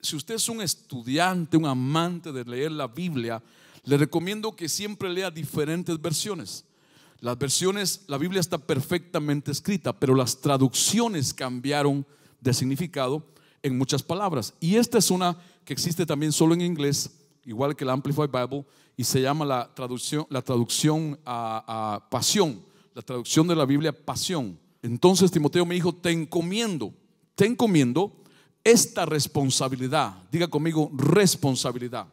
si usted es un estudiante, un amante de leer la Biblia, le recomiendo que siempre lea diferentes versiones. Las versiones, la Biblia está perfectamente escrita, pero las traducciones cambiaron de significado en muchas palabras. Y esta es una que existe también solo en inglés, igual que la Amplified Bible, y se llama la traducción a Pasión, la traducción de la Biblia Pasión. Entonces Timoteo me dijo, te encomiendo esta responsabilidad. Diga conmigo, responsabilidad.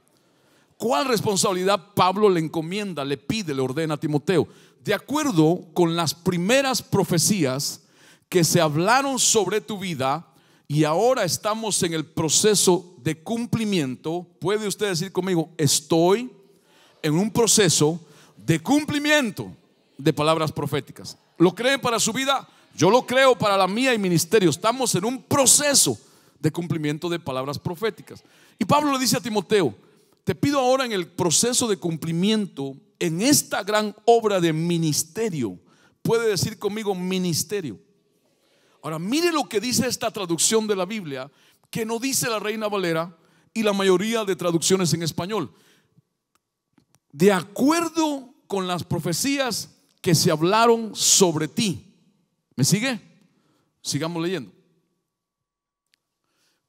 ¿Cuál responsabilidad Pablo le encomienda, le pide, le ordena a Timoteo? De acuerdo con las primeras profecías que se hablaron sobre tu vida, y ahora estamos en el proceso de cumplimiento. ¿Puede usted decir conmigo, estoy en un proceso de cumplimiento de palabras proféticas? ¿Lo creen para su vida? Yo lo creo para la mía y ministerio. Estamos en un proceso de cumplimiento de palabras proféticas. Y Pablo le dice a Timoteo, te pido ahora en el proceso de cumplimiento, en esta gran obra de ministerio. Puede decir conmigo, ministerio. Ahora mire lo que dice esta traducción de la Biblia, que no dice la Reina Valera y la mayoría de traducciones en español. De acuerdo con las profecías que se hablaron sobre ti. ¿Me sigue? Sigamos leyendo.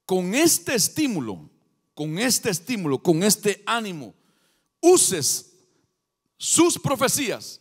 Con este estímulo, con este ánimo, uses sus profecías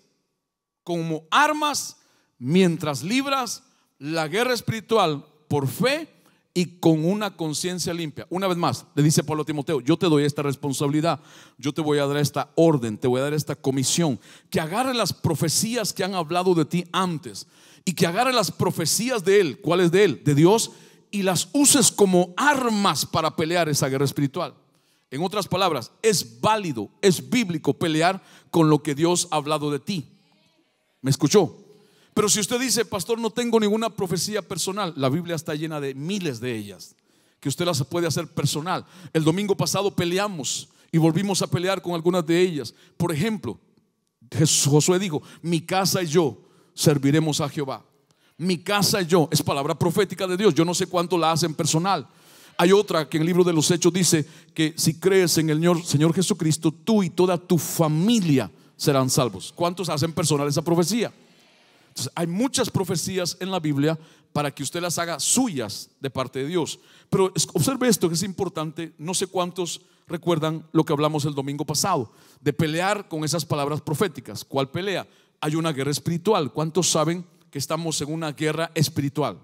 como armas mientras libras la guerra espiritual por fe y con una conciencia limpia. Una vez más, le dice Pablo a Timoteo, yo te doy esta responsabilidad, yo te voy a dar esta orden, te voy a dar esta comisión, que agarre las profecías que han hablado de ti antes y que agarre las profecías de él. ¿Cuáles de él? De Dios, y las uses como armas para pelear esa guerra espiritual. En otras palabras, es válido, es bíblico pelear con lo que Dios ha hablado de ti. ¿Me escuchó? Pero si usted dice, pastor, no tengo ninguna profecía personal, la Biblia está llena de miles de ellas que usted las puede hacer personal. El domingo pasado peleamos y volvimos a pelear con algunas de ellas. Por ejemplo, Josué dijo, mi casa y yo serviremos a Jehová. Mi casa y yo, es palabra profética de Dios. Yo no sé cuánto la hacen personal. Hay otra que en el libro de los Hechos dice que si crees en el Señor Jesucristo, tú y toda tu familia serán salvos. ¿Cuántos hacen personal esa profecía? Entonces, hay muchas profecías en la Biblia para que usted las haga suyas de parte de Dios. Pero observe esto que es importante. No sé cuántos recuerdan lo que hablamos el domingo pasado, de pelear con esas palabras proféticas. ¿Cuál pelea? Hay una guerra espiritual. ¿Cuántos saben que estamos en una guerra espiritual?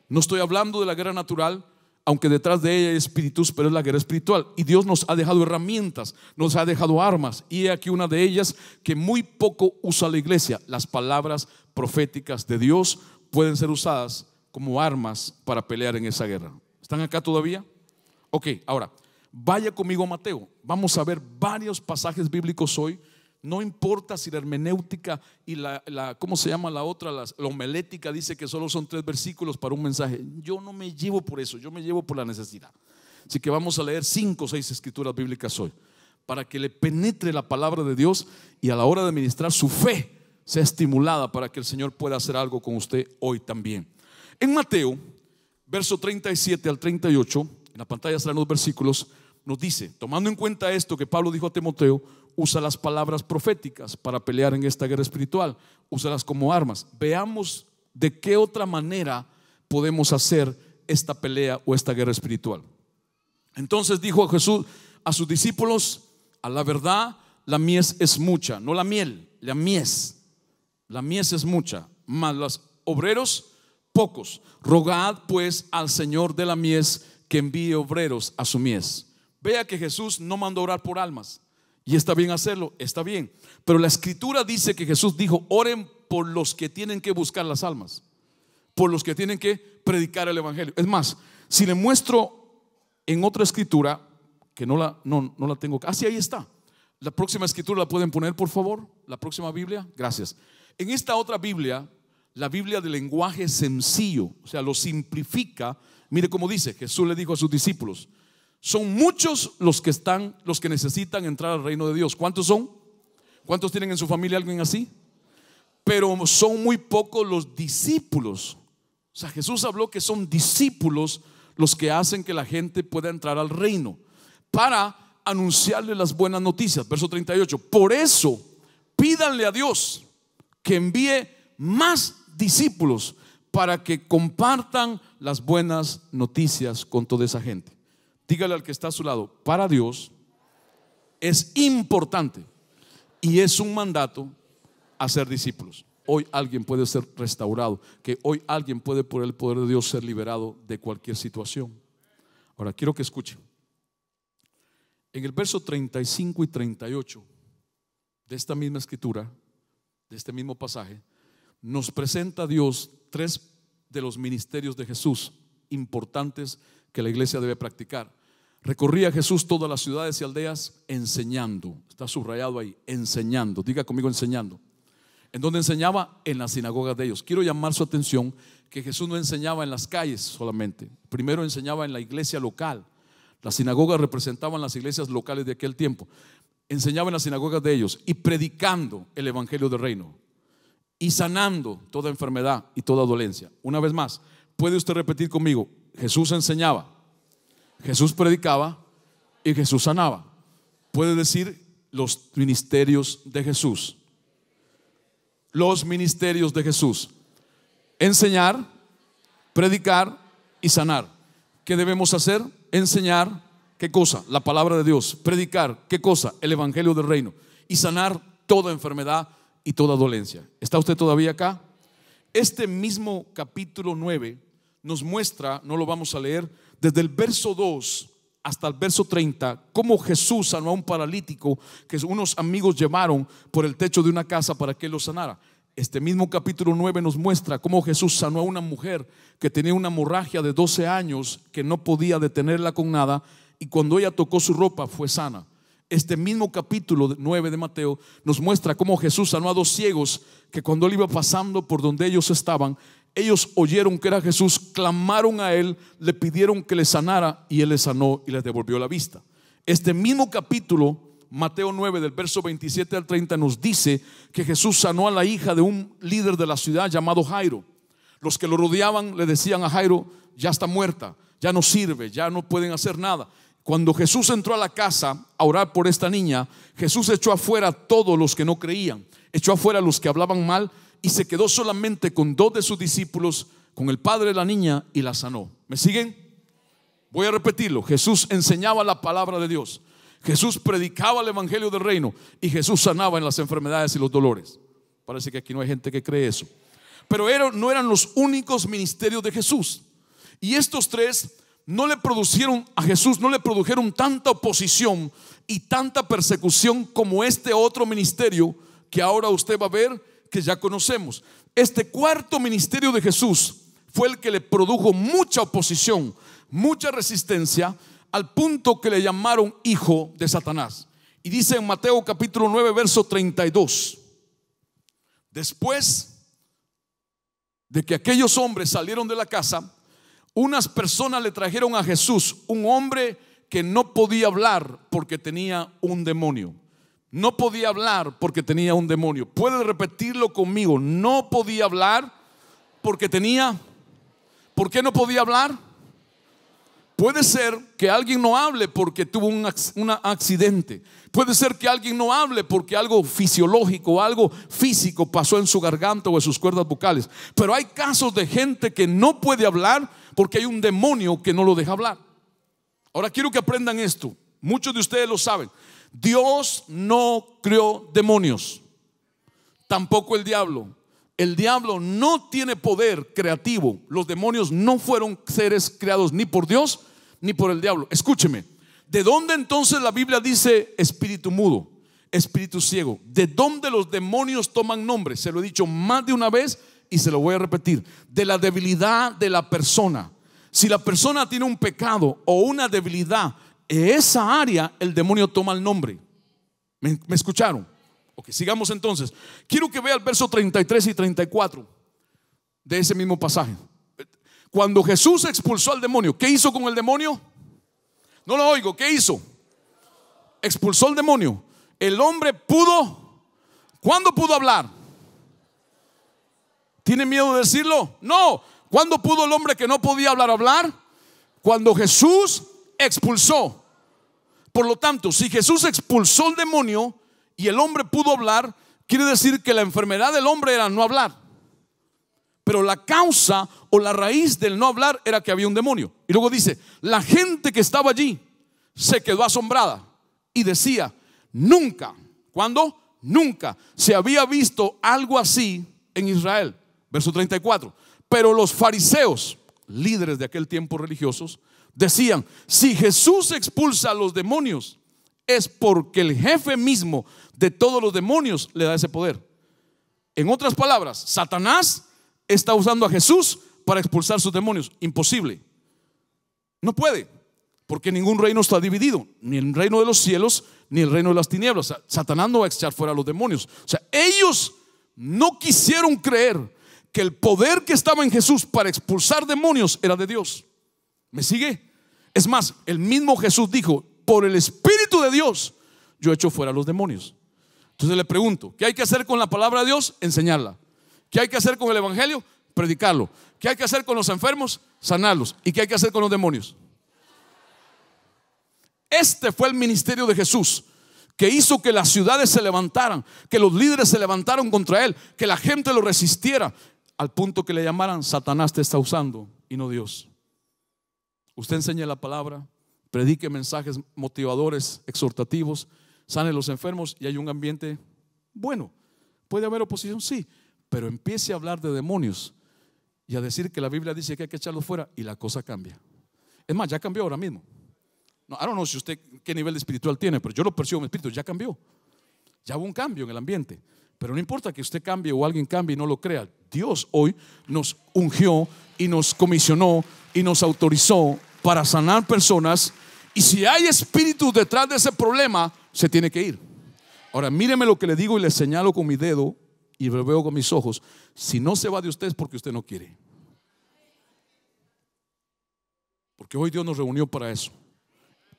No estoy hablando de la guerra natural, aunque detrás de ella hay espíritus, pero es la guerra espiritual. Y Dios nos ha dejado herramientas, nos ha dejado armas. Y aquí una de ellas que muy poco usa la iglesia. Las palabras proféticas de Dios pueden ser usadas como armas para pelear en esa guerra. ¿Están acá todavía? Ok, ahora vaya conmigo a Mateo. Vamos a ver varios pasajes bíblicos hoy. No importa si la hermenéutica y ¿cómo se llama la otra? La homilética dice que solo son 3 versículos para un mensaje. Yo no me llevo por eso, yo me llevo por la necesidad. Así que vamos a leer 5 o 6 escrituras bíblicas hoy, para que le penetre la palabra de Dios y a la hora de ministrar su fe sea estimulada para que el Señor pueda hacer algo con usted hoy también. En Mateo, verso 37 al 38, en la pantalla están los versículos, nos dice, tomando en cuenta esto que Pablo dijo a Timoteo, usa las palabras proféticas para pelear en esta guerra espiritual, úsalas como armas. Veamos de qué otra manera podemos hacer esta pelea o esta guerra espiritual. Entonces dijo Jesús a sus discípulos, a la verdad la mies es mucha, no la miel, la mies es mucha, mas los obreros pocos. Rogad pues al Señor de la mies que envíe obreros a su mies. Vea que Jesús no mandó orar por almas. Y está bien hacerlo, está bien. Pero la escritura dice que Jesús dijo, oren por los que tienen que buscar las almas, por los que tienen que predicar el evangelio. Es más, si le muestro en otra escritura, que no la tengo. Sí, ahí está. La próxima escritura la pueden poner, por favor. La próxima Biblia, gracias. En esta otra Biblia, la Biblia de lenguaje sencillo, o sea, lo simplifica. Mire cómo dice, Jesús le dijo a sus discípulos, son muchos los que necesitan entrar al reino de Dios. ¿Cuántos son? ¿Cuántos tienen en su familia alguien así? Pero son muy pocos los discípulos. O sea, Jesús habló que son discípulos los que hacen que la gente pueda entrar al reino, para anunciarle las buenas noticias. Verso 38. Por eso pídanle a Dios que envíe más discípulos para que compartan las buenas noticias con toda esa gente. Dígale al que está a su lado: para Dios es importante y es un mandato hacer discípulos. Hoy alguien puede ser restaurado, que hoy alguien puede, por el poder de Dios, ser liberado de cualquier situación. Ahora quiero que escuchen. En el verso 35 y 38 de esta misma escritura, de este mismo pasaje, nos presenta a Dios tres de los ministerios de Jesús importantes que la iglesia debe practicar. Recorría Jesús todas las ciudades y aldeas enseñando. Está subrayado ahí, enseñando. Diga conmigo, enseñando. ¿En dónde enseñaba? En las sinagogas de ellos. Quiero llamar su atención que Jesús no enseñaba en las calles solamente. Primero enseñaba en la iglesia local. Las sinagogas representaban las iglesias locales de aquel tiempo. Enseñaba en las sinagogas de ellos y predicando el evangelio del reino y sanando toda enfermedad y toda dolencia. Una vez más, ¿puede usted repetir conmigo? Jesús enseñaba, Jesús predicaba y Jesús sanaba. Puede decir los ministerios de Jesús. Los ministerios de Jesús: enseñar, predicar y sanar. ¿Qué debemos hacer? Enseñar, ¿qué cosa? La palabra de Dios. Predicar, ¿qué cosa? El evangelio del reino. Y sanar toda enfermedad y toda dolencia. ¿Está usted todavía acá? Este mismo capítulo 9 nos muestra, no lo vamos a leer, desde el verso 2 hasta el verso 30, cómo Jesús sanó a un paralítico que unos amigos llevaron por el techo de una casa para que él lo sanara. Este mismo capítulo 9 nos muestra cómo Jesús sanó a una mujer que tenía una hemorragia de 12 años, que no podía detenerla con nada, y cuando ella tocó su ropa fue sana. Este mismo capítulo 9 de Mateo nos muestra cómo Jesús sanó a dos ciegos que cuando él iba pasando por donde ellos estaban, ellos oyeron que era Jesús, clamaron a él, le pidieron que les sanara y él les sanó y les devolvió la vista. Este mismo capítulo, Mateo 9, del verso 27 al 30, nos dice que Jesús sanó a la hija de un líder de la ciudad llamado Jairo. Los que lo rodeaban le decían a Jairo: ya está muerta, ya no sirve, ya no pueden hacer nada. Cuando Jesús entró a la casa a orar por esta niña, Jesús echó afuera a todos los que no creían, echó afuera a los que hablaban mal, y se quedó solamente con dos de sus discípulos, con el padre de la niña, y la sanó. ¿Me siguen? Voy a repetirlo. Jesús enseñaba la palabra de Dios, Jesús predicaba el evangelio del reino, y Jesús sanaba en las enfermedades y los dolores. Parece que aquí no hay gente que cree eso. Pero no eran los únicos ministerios de Jesús. Y estos tres no le produjeron a Jesús, no le produjeron tanta oposición y tanta persecución como este otro ministerio que ahora usted va a ver, que ya conocemos. Este cuarto ministerio de Jesús fue el que le produjo mucha oposición, mucha resistencia, al punto que le llamaron hijo de Satanás. Y dice en Mateo capítulo 9, verso 32: después de que aquellos hombres salieron de la casa, unas personas le trajeron a Jesús un hombre que no podía hablar porque tenía un demonio. No podía hablar porque tenía un demonio. Puede repetirlo conmigo: no podía hablar porque tenía. ¿Por qué no podía hablar? Puede ser que alguien no hable porque tuvo un accidente. Puede ser que alguien no hable porque algo fisiológico, algo físico pasó en su garganta o en sus cuerdas vocales. Pero hay casos de gente que no puede hablar porque hay un demonio que no lo deja hablar. Ahora quiero que aprendan esto. Muchos de ustedes lo saben. Dios no creó demonios, tampoco el diablo. El diablo no tiene poder creativo. Los demonios no fueron seres creados ni por Dios ni por el diablo. Escúcheme, ¿de dónde entonces la Biblia dice espíritu mudo, espíritu ciego? ¿De dónde los demonios toman nombre? Se lo he dicho más de una vez y se lo voy a repetir: de la debilidad de la persona. Si la persona tiene un pecado o una debilidad en esa área, el demonio toma el nombre. ¿Me escucharon? Ok, sigamos entonces. Quiero que vea el verso 33 y 34 de ese mismo pasaje. Cuando Jesús expulsó al demonio, ¿qué hizo con el demonio? No lo oigo, ¿qué hizo? Expulsó al demonio. El hombre pudo. ¿Cuándo pudo hablar? ¿Tiene miedo de decirlo? No. ¿Cuándo pudo el hombre que no podía hablar? cuando Jesús expulsó. Por lo tanto, si Jesús expulsó el demonio y el hombre pudo hablar, quiere decir que la enfermedad del hombre era no hablar. Pero la causa o la raíz del no hablar era que había un demonio. Y luego dice, la gente que estaba allí se quedó asombrada y decía, nunca, ¿cuándo? Nunca se había visto algo así en Israel. Verso 34. Pero los fariseos, líderes de aquel tiempo religiosos, decían, si Jesús expulsa a los demonios, es porque el jefe mismo de todos los demonios le da ese poder. En otras palabras, Satanás está usando a Jesús para expulsar sus demonios. Imposible. No puede, porque ningún reino está dividido, ni el reino de los cielos ni el reino de las tinieblas. Satanás no va a echar fuera a los demonios. O sea, ellos no quisieron creer que el poder que estaba en Jesús para expulsar demonios era de Dios. ¿Me sigue? Es más, el mismo Jesús dijo, por el Espíritu de Dios yo echo fuera a los demonios. Entonces le pregunto, ¿qué hay que hacer con la palabra de Dios? Enseñarla. ¿Qué hay que hacer con el evangelio? Predicarlo. ¿Qué hay que hacer con los enfermos? Sanarlos. ¿Y qué hay que hacer con los demonios? Este fue el ministerio de Jesús, que hizo que las ciudades se levantaran, que los líderes se levantaron contra él, que la gente lo resistiera, al punto que le llamaran, Satanás te está usando y no Dios. Usted enseña la palabra, predique mensajes motivadores, exhortativos, sane a los enfermos y hay un ambiente bueno. ¿Puede haber oposición? Sí, pero empiece a hablar de demonios y a decir que la Biblia dice que hay que echarlos fuera y la cosa cambia. Es más, ya cambió ahora mismo. No, I don't know si usted qué nivel espiritual tiene, pero yo lo percibo en mi espíritu, ya cambió. Ya hubo un cambio en el ambiente. Pero no importa que usted cambie o alguien cambie y no lo crea. Dios hoy nos ungió y nos comisionó y nos autorizó para sanar personas. Y si hay espíritus detrás de ese problema, se tiene que ir. Ahora míreme lo que le digo y le señalo con mi dedo y lo veo con mis ojos. Si no se va de usted es porque usted no quiere. Porque hoy Dios nos reunió para eso.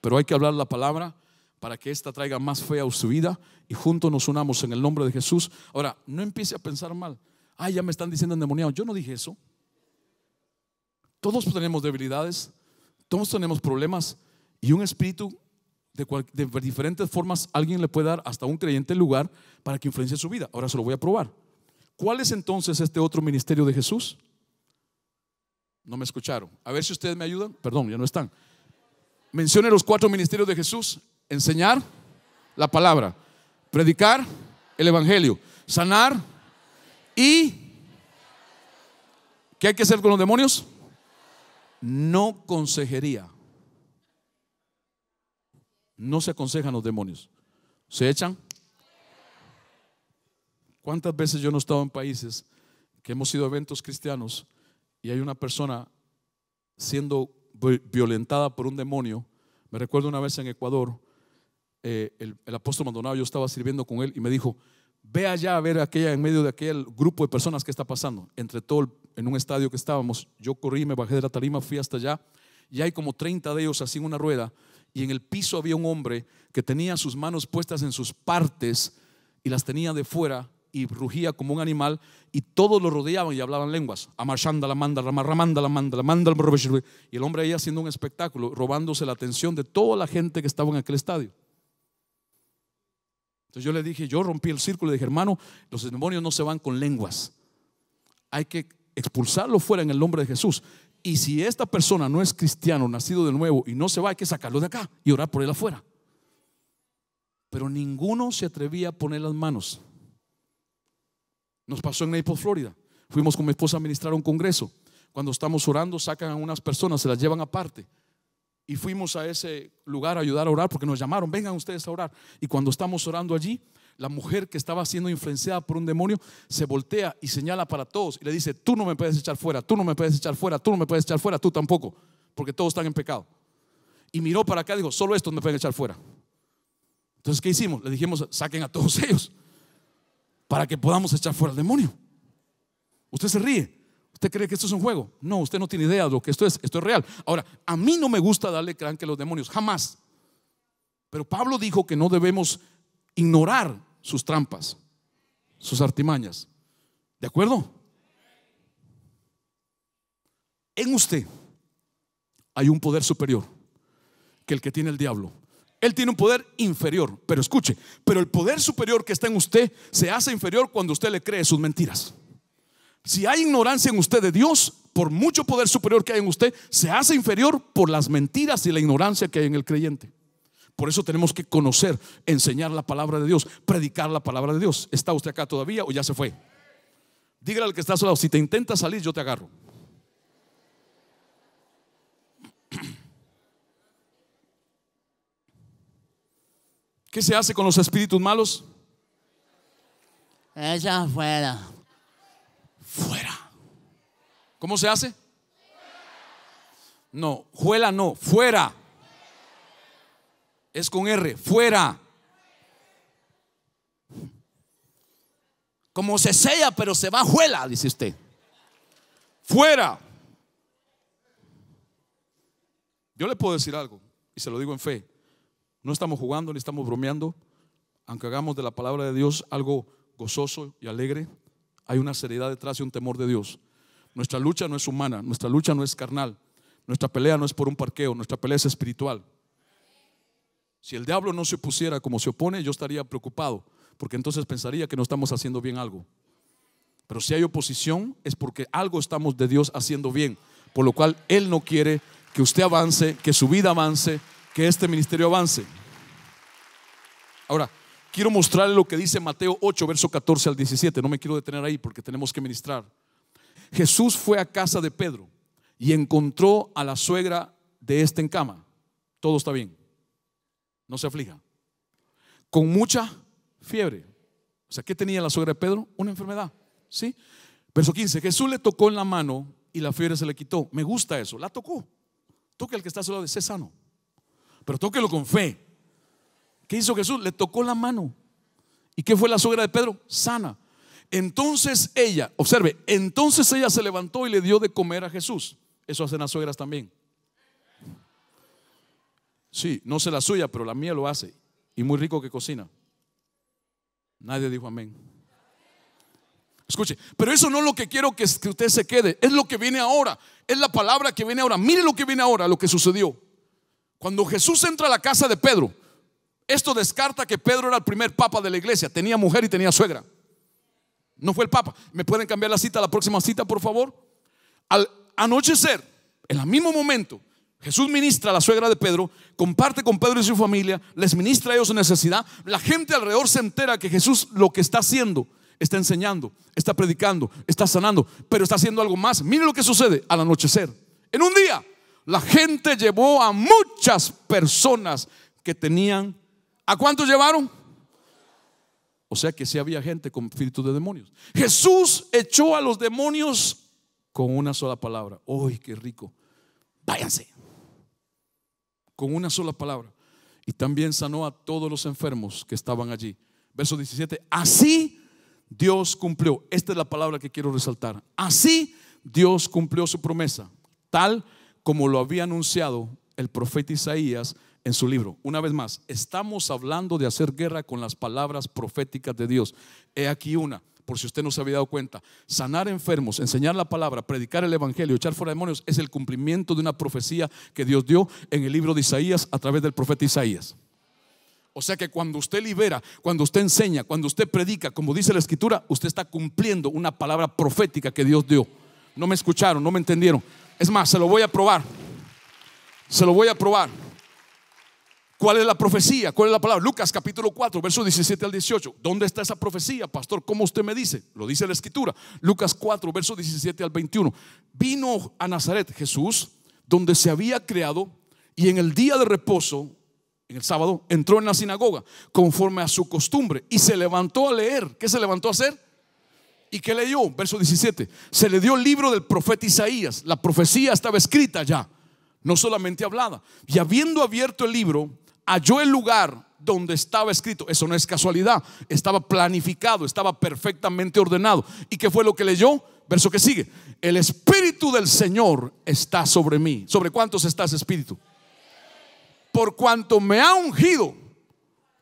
Pero hay que hablar la palabra para que esta traiga más fe a su vida y juntos nos unamos en el nombre de Jesús. Ahora, no empiece a pensar mal. Ay, ya me están diciendo endemoniado. Yo no dije eso. Todos tenemos debilidades, todos tenemos problemas y un espíritu de diferentes formas alguien le puede dar hasta un creyente el lugar para que influencie su vida. Ahora se lo voy a probar. ¿Cuál es entonces este otro ministerio de Jesús? No me escucharon. A ver si ustedes me ayudan. Perdón, ya no están. Mencione los 4 ministerios de Jesús. Enseñar la palabra, predicar el evangelio, sanar y ¿qué hay que hacer con los demonios? No consejería. No se aconsejan los demonios, se echan. ¿Cuántas veces yo no he estado en países que hemos ido a eventos cristianos y hay una persona siendo violentada por un demonio? Me recuerdo una vez en Ecuador, el apóstol Maldonado, yo estaba sirviendo con él y me dijo, ve allá a ver aquella, en medio de aquel grupo de personas que está pasando. Entre todo, en un estadio que estábamos, yo corrí, me bajé de la tarima, fui hasta allá y hay como 30 de ellos así en una rueda y en el piso había un hombre que tenía sus manos puestas en sus partes y las tenía de fuera y rugía como un animal y todos lo rodeaban y hablaban lenguas. Y el hombre ahí haciendo un espectáculo, robándose la atención de toda la gente que estaba en aquel estadio. Entonces yo le dije, yo rompí el círculo y dije, hermano, los demonios no se van con lenguas. Hay que expulsarlo fuera en el nombre de Jesús. Y si esta persona no es cristiano, nacido de nuevo y no se va, hay que sacarlo de acá y orar por él afuera. Pero ninguno se atrevía a poner las manos. Nos pasó en Naples, Florida. Fuimos con mi esposa a ministrar un congreso. Cuando estamos orando, sacan a unas personas, se las llevan aparte. Y fuimos a ese lugar a ayudar a orar porque nos llamaron, vengan ustedes a orar. Y cuando estamos orando allí, la mujer que estaba siendo influenciada por un demonio se voltea y señala para todos y le dice, tú no me puedes echar fuera, tú no me puedes echar fuera, tú no me puedes echar fuera, tú tampoco, porque todos están en pecado. Y miró para acá y dijo, solo estos me pueden echar fuera. Entonces, ¿qué hicimos? Le dijimos, saquen a todos ellos para que podamos echar fuera al demonio. Usted se ríe. ¿Usted cree que esto es un juego? No, usted no tiene idea de lo que esto es real. Ahora, a mí no me gusta darle cranque a los demonios, jamás. Pero Pablo dijo que no debemos ignorar sus trampas, sus artimañas. ¿De acuerdo? En usted hay un poder superior que el que tiene el diablo. Él tiene un poder inferior, pero escuche, pero el poder superior que está en usted se hace inferior cuando usted le cree sus mentiras. Si hay ignorancia en usted de Dios, por mucho poder superior que hay en usted, se hace inferior por las mentiras y la ignorancia que hay en el creyente. Por eso tenemos que conocer, enseñar la palabra de Dios, predicar la palabra de Dios. ¿Está usted acá todavía o ya se fue? Dígale al que está a su lado: si te intenta salir, yo te agarro. ¿Qué se hace con los espíritus malos? Echa afuera. Fuera. ¿Cómo se hace? No, juela no, fuera. Es con R, fuera. Como se sella pero se va juela, dice usted. Fuera. Yo le puedo decir algo y se lo digo en fe. No estamos jugando ni estamos bromeando. Aunque hagamos de la palabra de Dios algo gozoso y alegre, hay una seriedad detrás y un temor de Dios. Nuestra lucha no es humana, nuestra lucha no es carnal, nuestra pelea no es por un parqueo, nuestra pelea es espiritual. Si el diablo no se opusiera como se opone, yo estaría preocupado, porque entonces pensaría que no estamos haciendo bien algo. Pero si hay oposición es porque algo estamos de Dios haciendo bien, por lo cual Él no quiere que usted avance, que su vida avance, que este ministerio avance. Ahora, quiero mostrarle lo que dice Mateo 8, verso 14 al 17. No me quiero detener ahí porque tenemos que ministrar. Jesús fue a casa de Pedro y encontró a la suegra de este en cama. Todo está bien, no se aflija, con mucha fiebre. O sea, ¿qué tenía la suegra de Pedro? Una enfermedad, ¿sí? Verso 15, Jesús le tocó en la mano y la fiebre se le quitó. Me gusta eso, la tocó. Toque al que está a su lado, de sé sano, pero tóquelo con fe. ¿Qué hizo Jesús? Le tocó la mano. ¿Y qué fue la suegra de Pedro? Sana. Entonces ella, observe, entonces ella se levantó y le dio de comer a Jesús. Eso hacen las suegras también. Sí, no sé la suya, pero la mía lo hace. Y muy rico que cocina. Nadie dijo amén. Escuche, pero eso no es lo que quiero que usted se quede. Es lo que viene ahora. Es la palabra que viene ahora. Mire lo que viene ahora, lo que sucedió. Cuando Jesús entra a la casa de Pedro, esto descarta que Pedro era el primer papa de la iglesia. Tenía mujer y tenía suegra. No fue el papa. ¿Me pueden cambiar la cita a la próxima cita, por favor? Al anochecer, en el mismo momento, Jesús ministra a la suegra de Pedro, comparte con Pedro y su familia, les ministra a ellos su necesidad. La gente alrededor se entera que Jesús lo que está haciendo, está enseñando, está predicando, está sanando, pero está haciendo algo más. Mire lo que sucede al anochecer. En un día, la gente llevó a muchas personas que tenían. ¿A cuántos llevaron? O sea que sí había gente con espíritus de demonios. Jesús echó a los demonios con una sola palabra. ¡Uy, qué rico! Váyanse. Con una sola palabra. Y también sanó a todos los enfermos que estaban allí. Verso 17. Así Dios cumplió. Esta es la palabra que quiero resaltar. Así Dios cumplió su promesa, tal como lo había anunciado el profeta Isaías en su libro. Una vez más, estamos hablando de hacer guerra con las palabras proféticas de Dios. He aquí una, por si usted no se había dado cuenta: sanar enfermos, enseñar la palabra, predicar el evangelio, echar fuera demonios, es el cumplimiento de una profecía que Dios dio en el libro de Isaías a través del profeta Isaías. O sea que cuando usted libera, cuando usted enseña, cuando usted predica, como dice la escritura, usted está cumpliendo una palabra profética que Dios dio. No me escucharon, no me entendieron. Es más, se lo voy a probar. Se lo voy a probar. ¿Cuál es la profecía? ¿Cuál es la palabra? Lucas capítulo 4, verso 17 al 18. ¿Dónde está esa profecía, pastor? ¿Cómo usted me dice? Lo dice la escritura. Lucas 4, verso 17 al 21. Vino a Nazaret Jesús, donde se había criado, y en el día de reposo, en el sábado, entró en la sinagoga conforme a su costumbre y se levantó a leer. ¿Qué se levantó a hacer? ¿Y qué leyó? Verso 17. Se le dio el libro del profeta Isaías. La profecía estaba escrita ya, no solamente hablada. Y habiendo abierto el libro, halló el lugar donde estaba escrito. Eso no es casualidad, estaba planificado, estaba perfectamente ordenado. ¿Y qué fue lo que leyó? Verso que sigue: el Espíritu del Señor está sobre mí. ¿Sobre cuántos está ese Espíritu? Por cuanto me ha ungido.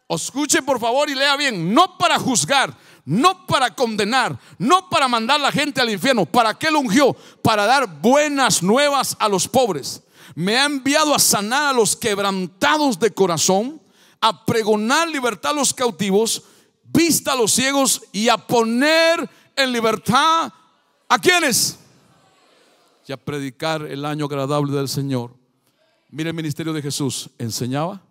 Escuche por favor y lea bien. No para juzgar, no para condenar, no para mandar a la gente al infierno. ¿Para qué lo ungió? Para dar buenas nuevas a los pobres. Me ha enviado a sanar a los quebrantados de corazón, a pregonar libertad a los cautivos, vista a los ciegos y a poner en libertad ¿a quiénes? Y a predicar el año agradable del Señor. Mire el ministerio de Jesús: enseñaba,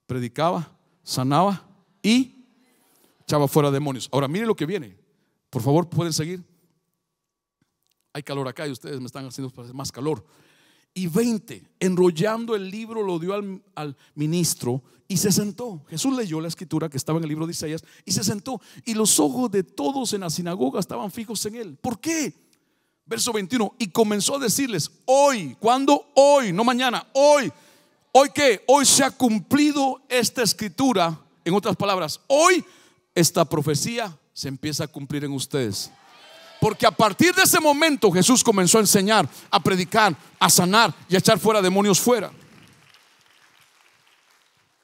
predicaba, sanaba y echaba fuera demonios. Ahora mire lo que viene. Por favor, pueden seguir. Hay calor acá y ustedes me están haciendo más calor. Y 20, enrollando el libro, lo dio al ministro y se sentó. Jesús leyó la escritura que estaba en el libro de Isaías y se sentó, y los ojos de todos en la sinagoga estaban fijos en él. ¿Por qué? Verso 21, y comenzó a decirles: hoy, ¿cuándo? Hoy, no mañana, hoy. ¿Hoy qué? Hoy se ha cumplido esta escritura. En otras palabras, hoy esta profecía se empieza a cumplir en ustedes. Porque a partir de ese momento Jesús comenzó a enseñar, a predicar, a sanar y a echar fuera demonios fuera.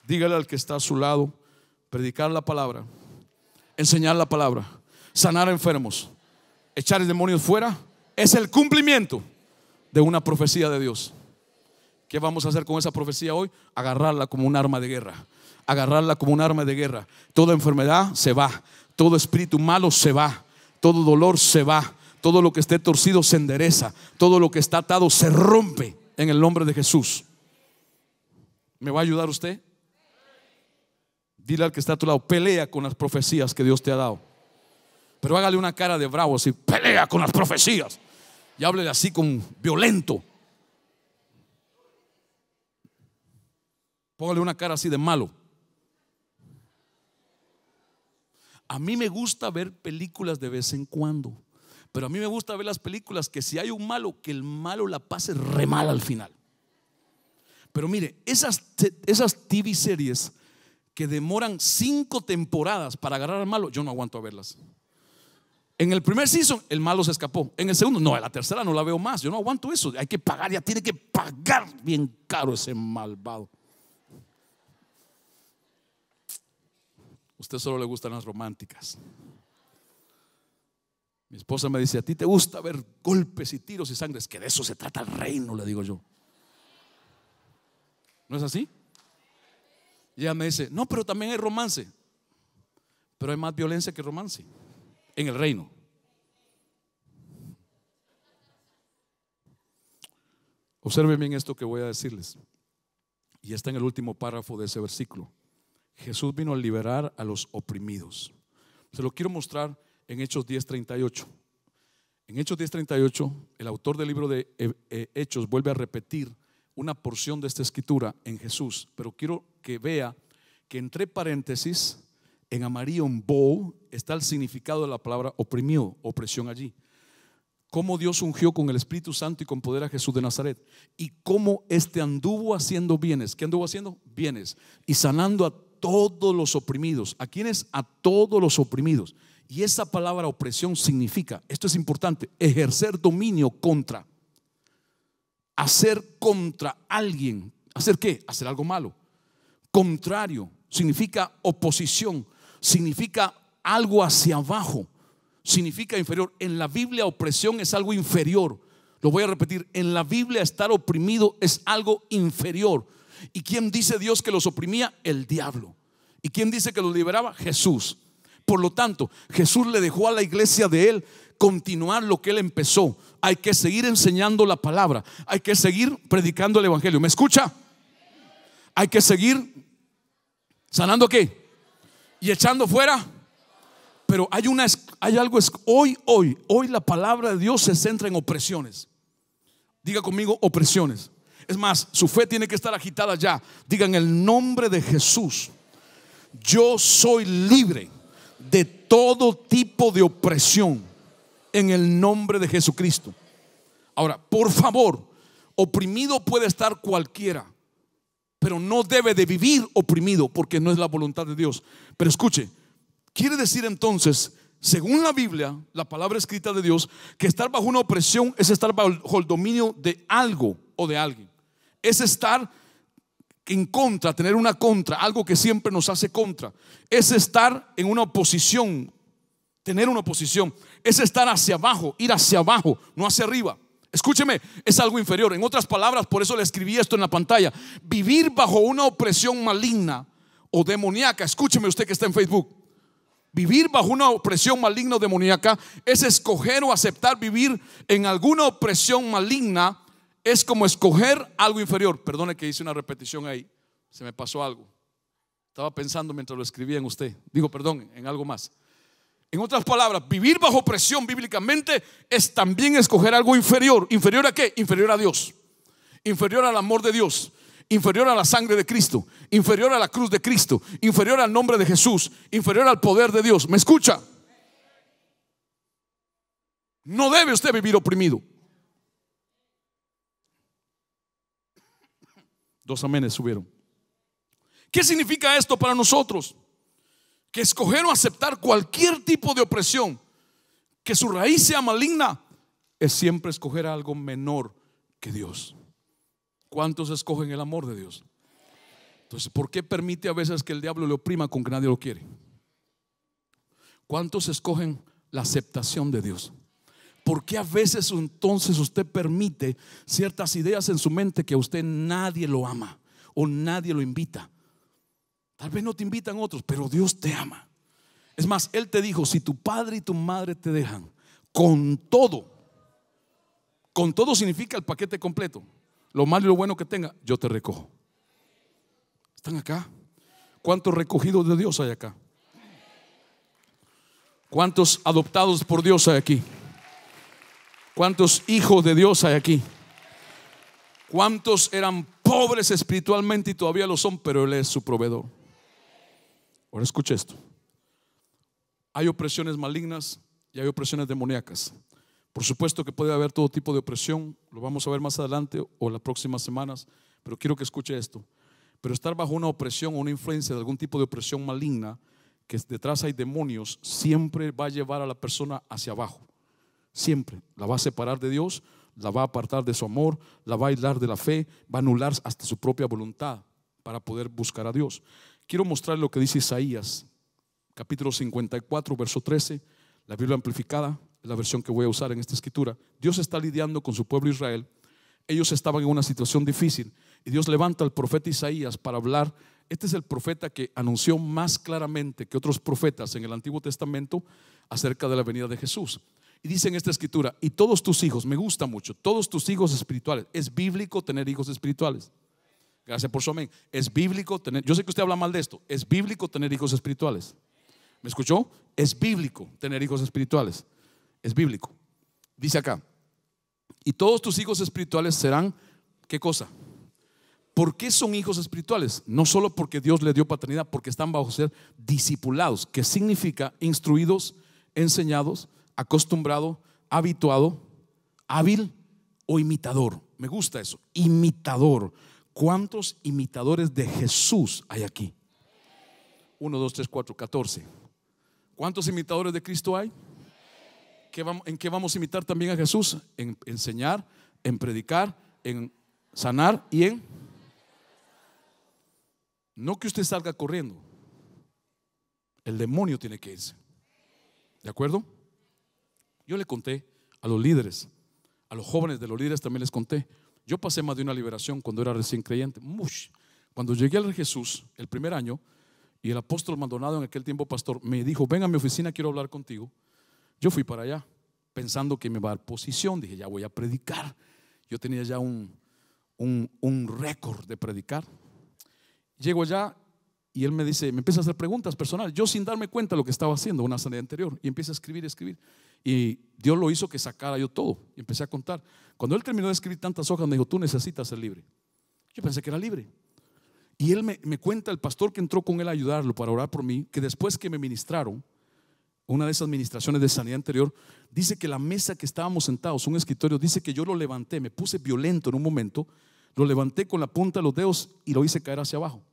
Dígale al que está a su lado: predicar la palabra, enseñar la palabra, sanar a enfermos, echar demonios fuera, es el cumplimiento de una profecía de Dios. ¿Qué vamos a hacer con esa profecía hoy? Agarrarla como un arma de guerra. Agarrarla como un arma de guerra. Toda enfermedad se va, todo espíritu malo se va, todo dolor se va, todo lo que esté torcido se endereza, todo lo que está atado se rompe en el nombre de Jesús. ¿Me va a ayudar usted? Dile al que está a tu lado: pelea con las profecías que Dios te ha dado. Pero hágale una cara de bravo, así: pelea con las profecías. Y háblele así, con violento. Póngale una cara así de malo. A mí me gusta ver películas de vez en cuando, pero a mí me gusta ver las películas que si hay un malo, que el malo la pase re mal al final. Pero mire, esas TV series que demoran 5 temporadas para agarrar al malo, yo no aguanto a verlas. En el primer season el malo se escapó, en el segundo no, en la tercera no la veo más. Yo no aguanto eso. Hay que pagar, ya tiene que pagar bien caro ese malvado. Usted solo le gustan las románticas. Mi esposa me dice: a ti te gusta ver golpes y tiros y sangre. Es que de eso se trata el reino, le digo yo. ¿No es así? Y ella me dice: no, pero también hay romance. Pero hay más violencia que romance en el reino. Observen bien esto que voy a decirles, y está en el último párrafo de ese versículo. Jesús vino a liberar a los oprimidos. Se lo quiero mostrar en Hechos 10:38. En Hechos 10:38 el autor del libro de Hechos vuelve a repetir una porción de esta escritura en Jesús, pero quiero que vea que entre paréntesis, en amarillo, en bold, está el significado de la palabra oprimido, opresión allí. Cómo Dios ungió con el Espíritu Santo y con poder a Jesús de Nazaret, y cómo este anduvo haciendo bienes. ¿Qué anduvo haciendo? Bienes, y sanando a todos los oprimidos. ¿A quiénes? A todos los oprimidos. Y esa palabra opresión significa, esto es importante, ejercer dominio contra, hacer contra alguien. ¿Hacer qué? Hacer algo malo. Contrario significa oposición, significa algo hacia abajo, significa inferior. En la Biblia opresión es algo inferior. Lo voy a repetir: en la Biblia estar oprimido es algo inferior. ¿Y quién dice Dios que los oprimía? El diablo. ¿Y quién dice que los liberaba? Jesús. Por lo tanto, Jesús le dejó a la iglesia de él continuar lo que él empezó. Hay que seguir enseñando la palabra, hay que seguir predicando el evangelio. ¿Me escucha? Hay que seguir sanando ¿qué? Y echando fuera. Pero hay algo. Hoy la palabra de Dios se centra en opresiones. Diga conmigo: opresiones. Es más, su fe tiene que estar agitada ya. Diga: en el nombre de Jesús, yo soy libre de todo tipo de opresión, en el nombre de Jesucristo. Ahora, por favor, oprimido puede estar cualquiera, pero no debe de vivir oprimido, porque no es la voluntad de Dios. Pero escuche, quiere decir entonces, según la Biblia, la palabra escrita de Dios, que estar bajo una opresión es estar bajo el dominio de algo o de alguien. Es estar en contra, tener una contra, algo que siempre nos hace contra. Es estar en una oposición, tener una oposición. Es estar hacia abajo, ir hacia abajo, no hacia arriba. Escúcheme, es algo inferior. En otras palabras, por eso le escribí esto en la pantalla: vivir bajo una opresión maligna o demoníaca. Escúcheme usted que está en Facebook. Vivir bajo una opresión maligna o demoníaca es escoger o aceptar vivir en alguna opresión maligna. Es como escoger algo inferior. Perdone que hice una repetición ahí, se me pasó algo. Estaba pensando mientras lo escribía en usted. Digo, perdón, en algo más. En otras palabras, vivir bajo presión bíblicamente es también escoger algo inferior. ¿Inferior a qué? Inferior a Dios, inferior al amor de Dios, inferior a la sangre de Cristo, inferior a la cruz de Cristo, inferior al nombre de Jesús, inferior al poder de Dios. ¿Me escucha? No debe usted vivir oprimido. Dos amenes subieron. ¿Qué significa esto para nosotros? Que escoger o aceptar cualquier tipo de opresión que su raíz sea maligna es siempre escoger algo menor que Dios. ¿Cuántos escogen el amor de Dios? Entonces, ¿por qué permite a veces que el diablo le oprima con que nadie lo quiere? ¿Cuántos escogen la aceptación de Dios? ¿Por qué a veces entonces usted permite ciertas ideas en su mente que a usted nadie lo ama o nadie lo invita? Tal vez no te invitan otros, pero Dios te ama. Es más, Él te dijo: si tu padre y tu madre te dejan, con todo significa el paquete completo, lo malo y lo bueno que tenga, yo te recojo. ¿Están acá? ¿Cuántos recogidos de Dios hay acá? ¿Cuántos adoptados por Dios hay aquí? ¿Cuántos hijos de Dios hay aquí? ¿Cuántos eran pobres espiritualmente y todavía lo son, pero Él es su proveedor? Ahora escuche esto: hay opresiones malignas y hay opresiones demoníacas. Por supuesto que puede haber todo tipo de opresión, lo vamos a ver más adelante o las próximas semanas, pero quiero que escuche esto. Pero estar bajo una opresión o una influencia de algún tipo de opresión maligna, que detrás hay demonios, siempre va a llevar a la persona hacia abajo. Siempre la va a separar de Dios, la va a apartar de su amor, la va a aislar de la fe, va a anular hasta su propia voluntad para poder buscar a Dios. Quiero mostrarle lo que dice Isaías capítulo 54 verso 13, la Biblia amplificada, es la versión que voy a usar en esta escritura. Dios está lidiando con su pueblo Israel. Ellos estaban en una situación difícil y Dios levanta al profeta Isaías para hablar. Este es el profeta que anunció más claramente que otros profetas en el Antiguo Testamento acerca de la venida de Jesús. Y dice en esta escritura: y todos tus hijos, me gusta mucho, todos tus hijos espirituales. Es bíblico tener hijos espirituales. Gracias por su amén. Es bíblico tener, yo sé que usted habla mal de esto, es bíblico tener hijos espirituales. ¿Me escuchó? Es bíblico tener hijos espirituales. Es bíblico. Dice acá: y todos tus hijos espirituales serán, ¿qué cosa? ¿Por qué son hijos espirituales? No solo porque Dios le dio paternidad, porque están bajo ser discipulados, que significa instruidos, enseñados, acostumbrado, habituado, hábil o imitador. Me gusta eso, imitador. ¿Cuántos imitadores de Jesús hay aquí? 1, 2, 3, 4, 14. ¿Cuántos imitadores de Cristo hay? ¿En qué vamos a imitar también a Jesús? En enseñar, en predicar, en sanar y en... No que usted salga corriendo. El demonio tiene que irse. ¿De acuerdo? Yo le conté a los líderes, a los jóvenes de los líderes también les conté. Yo pasé más de una liberación cuando era recién creyente. Cuando llegué al Jesús el primer año, y el apóstol Maldonado, en aquel tiempo pastor, me dijo: ven a mi oficina, quiero hablar contigo. Yo fui para allá pensando que me iba a dar posición. Dije: ya voy a predicar. Yo tenía ya un récord de predicar. Llego allá y él me dice, me empieza a hacer preguntas personales, yo sin darme cuenta de lo que estaba haciendo una sanidad anterior, y empieza a escribir. Y Dios lo hizo que sacara yo todo. Y empecé a contar. Cuando él terminó de escribir tantas hojas, me dijo: tú necesitas ser libre. Yo pensé que era libre. Y él me cuenta, el pastor que entró con él a ayudarlo para orar por mí, que después que me ministraron, una de esas ministraciones de sanidad anterior, dice que la mesa que estábamos sentados, un escritorio, dice que yo lo levanté, me puse violento en un momento, lo levanté con la punta de los dedos y lo hice caer hacia abajo.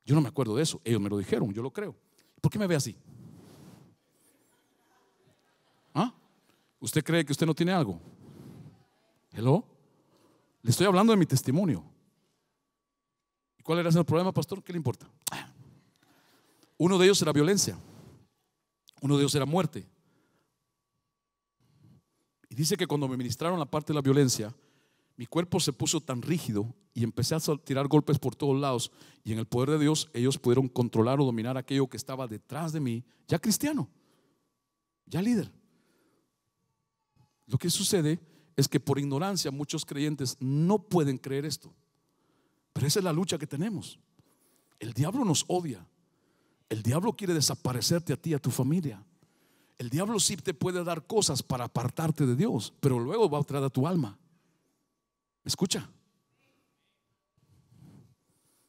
Yo no me acuerdo de eso, ellos me lo dijeron, yo lo creo. ¿Por qué me ve así? ¿Ah? ¿Usted cree que usted no tiene algo? ¿Hello? Le estoy hablando de mi testimonio. ¿Y cuál era el problema, pastor? ¿Qué le importa? Uno de ellos era violencia, uno de ellos era muerte. Y dice que cuando me ministraron la parte de la violencia, mi cuerpo se puso tan rígido y empecé a tirar golpes por todos lados, y en el poder de Dios ellos pudieron controlar o dominar aquello que estaba detrás de mí, ya cristiano, ya líder. Lo que sucede es que por ignorancia muchos creyentes no pueden creer esto, pero esa es la lucha que tenemos. El diablo nos odia. El diablo quiere desaparecerte a ti y a tu familia. El diablo sí te puede dar cosas para apartarte de Dios, pero luego va a traer a tu alma. ¿Me escucha?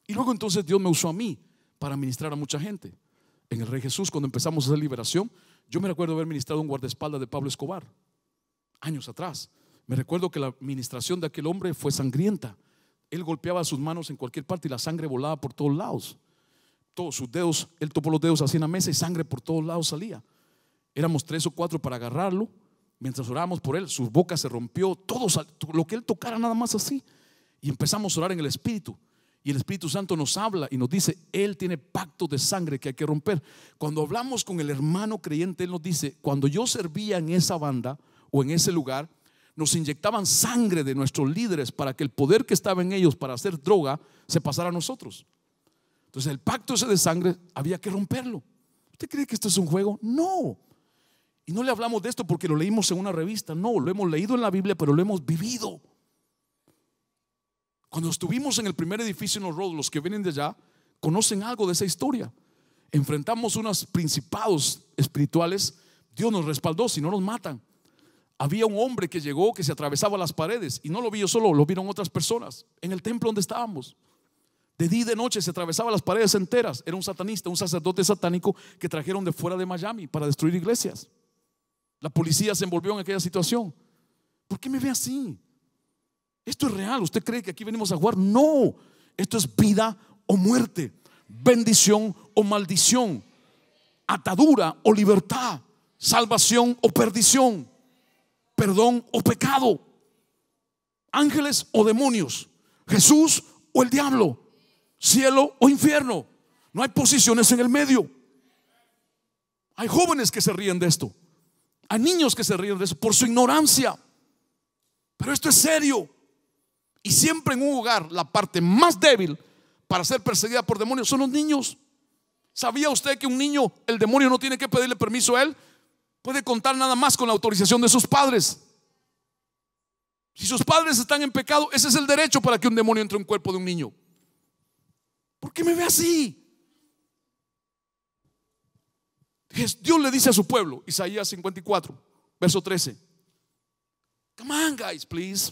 Y luego entonces Dios me usó a mí para ministrar a mucha gente. En el Rey Jesús, cuando empezamos a hacer liberación, yo me recuerdo haber ministrado un guardaespaldas de Pablo Escobar años atrás. Me recuerdo que la ministración de aquel hombre fue sangrienta. Él golpeaba sus manos en cualquier parte y la sangre volaba por todos lados. Todos sus dedos, él topó los dedos así en la mesa y sangre por todos lados salía. Éramos 3 o 4 para agarrarlo. Mientras orábamos por él, su boca se rompió, todo lo que él tocara nada más así. Y empezamos a orar en el Espíritu. Y el Espíritu Santo nos habla y nos dice: él tiene pacto de sangre que hay que romper. Cuando hablamos con el hermano creyente, él nos dice: cuando yo servía en esa banda o en ese lugar, nos inyectaban sangre de nuestros líderes para que el poder que estaba en ellos para hacer droga se pasara a nosotros. Entonces el pacto ese de sangre había que romperlo. ¿Usted cree que esto es un juego? No. Y no le hablamos de esto porque lo leímos en una revista. No, lo hemos leído en la Biblia, pero lo hemos vivido. Cuando estuvimos en el primer edificio en los Road, los que vienen de allá conocen algo de esa historia. Enfrentamos unos principados espirituales. Dios nos respaldó, si no nos matan. Había un hombre que llegó, que se atravesaba las paredes, y no lo vi yo solo, lo vieron otras personas en el templo donde estábamos. De día y de noche se atravesaba las paredes enteras. Era un satanista, un sacerdote satánico que trajeron de fuera de Miami para destruir iglesias. La policía se envolvió en aquella situación. ¿Por qué me ve así? Esto es real. ¿Usted cree que aquí venimos a jugar? No, esto es vida o muerte, bendición o maldición, atadura o libertad, salvación o perdición, perdón o pecado, ángeles o demonios, Jesús o el diablo, cielo o infierno. No hay posiciones en el medio. Hay jóvenes que se ríen de esto, hay niños que se ríen de eso por su ignorancia, pero esto es serio. Y siempre en un hogar la parte más débil para ser perseguida por demonios son los niños. ¿Sabía usted que un niño, el demonio no tiene que pedirle permiso a él? Puede contar nada más con la autorización de sus padres. Si sus padres están en pecado, ese es el derecho para que un demonio entre en el cuerpo de un niño. ¿Por qué me ve así? Dios le dice a su pueblo, Isaías 54, verso 13: come on guys, please.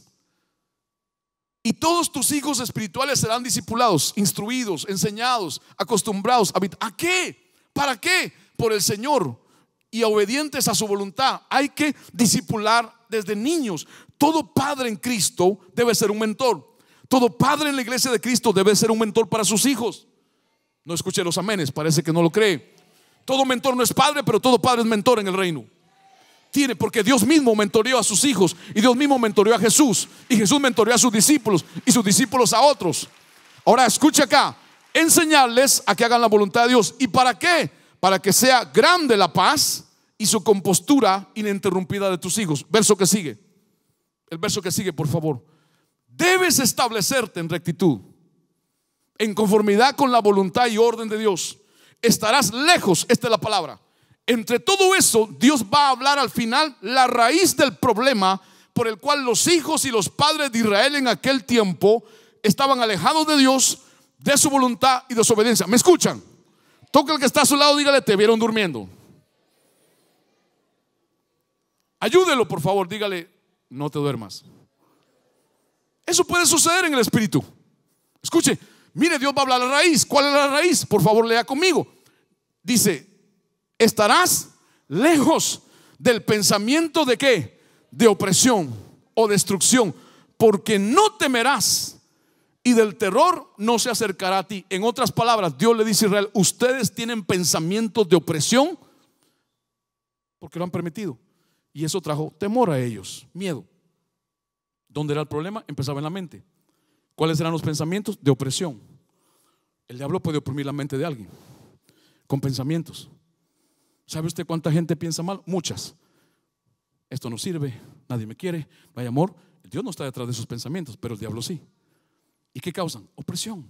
Y todos tus hijos espirituales serán discipulados, instruidos, enseñados, acostumbrados. ¿A qué? ¿Para qué? Por el Señor, y obedientes a su voluntad. Hay que discipular desde niños. Todo padre en Cristo debe ser un mentor. Todo padre en la iglesia de Cristo debe ser un mentor para sus hijos. No escuche los amenes, parece que no lo cree. Todo mentor no es padre, pero todo padre es mentor en el reino. Tiene, porque Dios mismo mentoreó a sus hijos, y Dios mismo mentoreó a Jesús, y Jesús mentoreó a sus discípulos, y sus discípulos a otros. Ahora escuche acá: enseñarles a que hagan la voluntad de Dios. ¿Y para qué? Para que sea grande la paz y su compostura ininterrumpida de tus hijos. Verso que sigue. El verso que sigue, por favor. Debes establecerte en rectitud, en conformidad con la voluntad y orden de Dios. Estarás lejos, esta es la palabra. Entre todo eso, Dios va a hablar al final la raíz del problema por el cual los hijos y los padres de Israel en aquel tiempo estaban alejados de Dios, de su voluntad y de su obediencia. ¿Me escuchan? Toca al que está a su lado, dígale: te vieron durmiendo. Ayúdelo, por favor, dígale: no te duermas. Eso puede suceder en el espíritu. Escuche, mire, Dios va a hablar la raíz. ¿Cuál es la raíz? Por favor, lea conmigo. Dice: estarás lejos del pensamiento de ¿qué? De opresión o destrucción, porque no temerás, y del terror no se acercará a ti. En otras palabras, Dios le dice a Israel: ustedes tienen pensamientos de opresión porque lo han permitido, y eso trajo temor a ellos, miedo. ¿Dónde era el problema? Empezaba en la mente. ¿Cuáles eran los pensamientos? De opresión. El diablo puede oprimir la mente de alguien con pensamientos. ¿Sabe usted cuánta gente piensa mal? Muchas. esto no sirve, nadie me quiere, vaya amor. Dios no está detrás de esos pensamientos, pero el diablo sí. ¿Y qué causan? Opresión.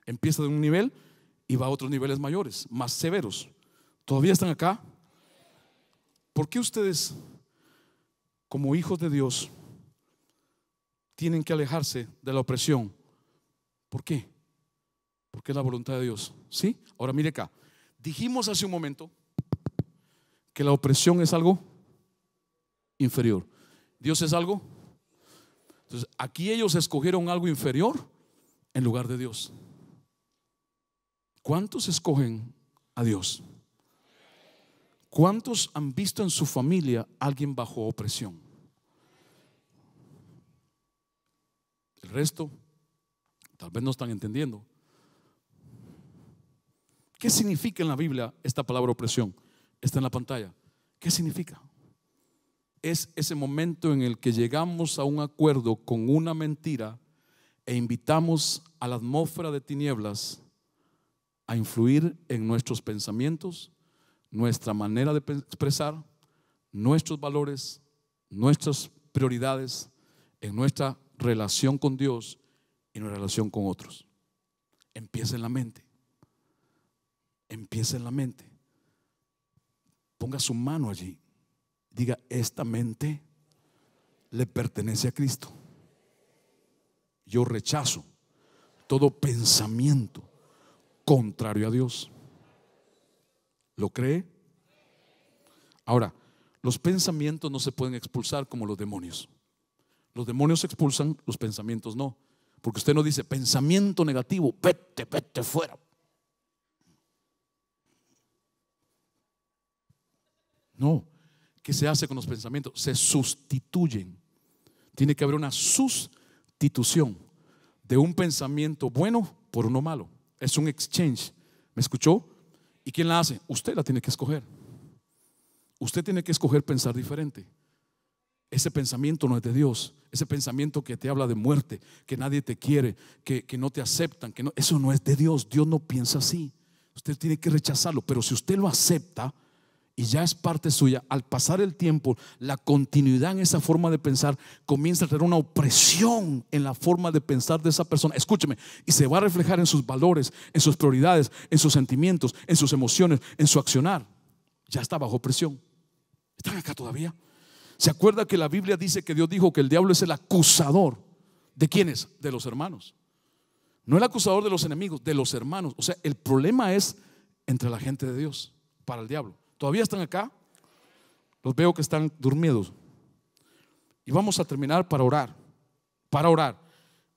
Empieza de un nivel y va a otros niveles mayores, más severos. ¿Todavía están acá? ¿Por qué ustedes, como hijos de Dios, tienen que alejarse de la opresión? ¿Por qué? Porque es la voluntad de Dios. ¿Sí? Ahora mire acá. Dijimos hace un momento que la opresión es algo inferior. Dios es algo. Entonces, aquí ellos escogieron algo inferior en lugar de Dios. ¿Cuántos escogen a Dios? ¿Cuántos han visto en su familia a alguien bajo opresión? El resto tal vez no están entendiendo. ¿Qué significa en la Biblia esta palabra opresión? Está en la pantalla. ¿Qué significa? Es ese momento en el que llegamos a un acuerdo con una mentira e invitamos a la atmósfera de tinieblas a influir en nuestros pensamientos, nuestra manera de expresar, nuestros valores, nuestras prioridades, en nuestra relación con Dios y nuestra relación con otros. Empieza en la mente. Empieza en la mente. Ponga su mano allí. Diga: esta mente le pertenece a Cristo. Yo rechazo todo pensamiento contrario a Dios. ¿Lo cree? Ahora, los pensamientos no se pueden expulsar como los demonios. Los demonios se expulsan, los pensamientos no. Porque usted no dice: pensamiento negativo, vete, vete fuera. No. ¿Qué se hace con los pensamientos? Se sustituyen. Tiene que haber una sustitución de un pensamiento bueno por uno malo. Es un exchange. ¿Me escuchó? ¿Y quién la hace? Usted la tiene que escoger. Usted tiene que escoger pensar diferente. Ese pensamiento no es de Dios. Ese pensamiento que te habla de muerte, que nadie te quiere, que no te aceptan, eso no es de Dios. Dios no piensa así. Usted tiene que rechazarlo. Pero si usted lo acepta y ya es parte suya, al pasar el tiempo, la continuidad en esa forma de pensar comienza a tener una opresión en la forma de pensar de esa persona. Escúcheme, y se va a reflejar en sus valores, en sus prioridades, en sus sentimientos, en sus emociones, en su accionar. Ya está bajo presión. ¿Están acá todavía? ¿Se acuerda que la Biblia dice que Dios dijo que el diablo es el acusador? ¿De quiénes? De los hermanos. No el acusador de los enemigos, de los hermanos. O sea, el problema es entre la gente de Dios para el diablo. ¿Todavía están acá? Los veo que están dormidos. Y vamos a terminar para orar. Para orar.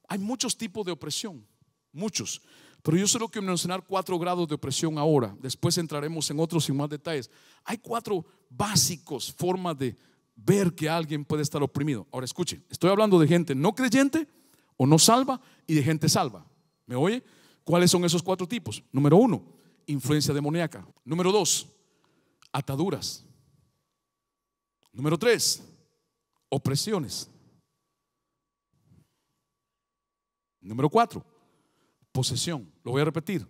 Hay muchos tipos de opresión, muchos. Pero yo solo quiero mencionar 4 grados de opresión ahora. Después entraremos en otros sin más detalles. Hay 4 básicos formas de ver que alguien puede estar oprimido. Ahora escuchen, estoy hablando de gente no creyente o no salva y de gente salva. ¿Me oye? ¿Cuáles son esos 4 tipos? Número 1, influencia demoníaca. Número 2, ataduras. Número 3, opresiones. Número 4, posesión. Lo voy a repetir.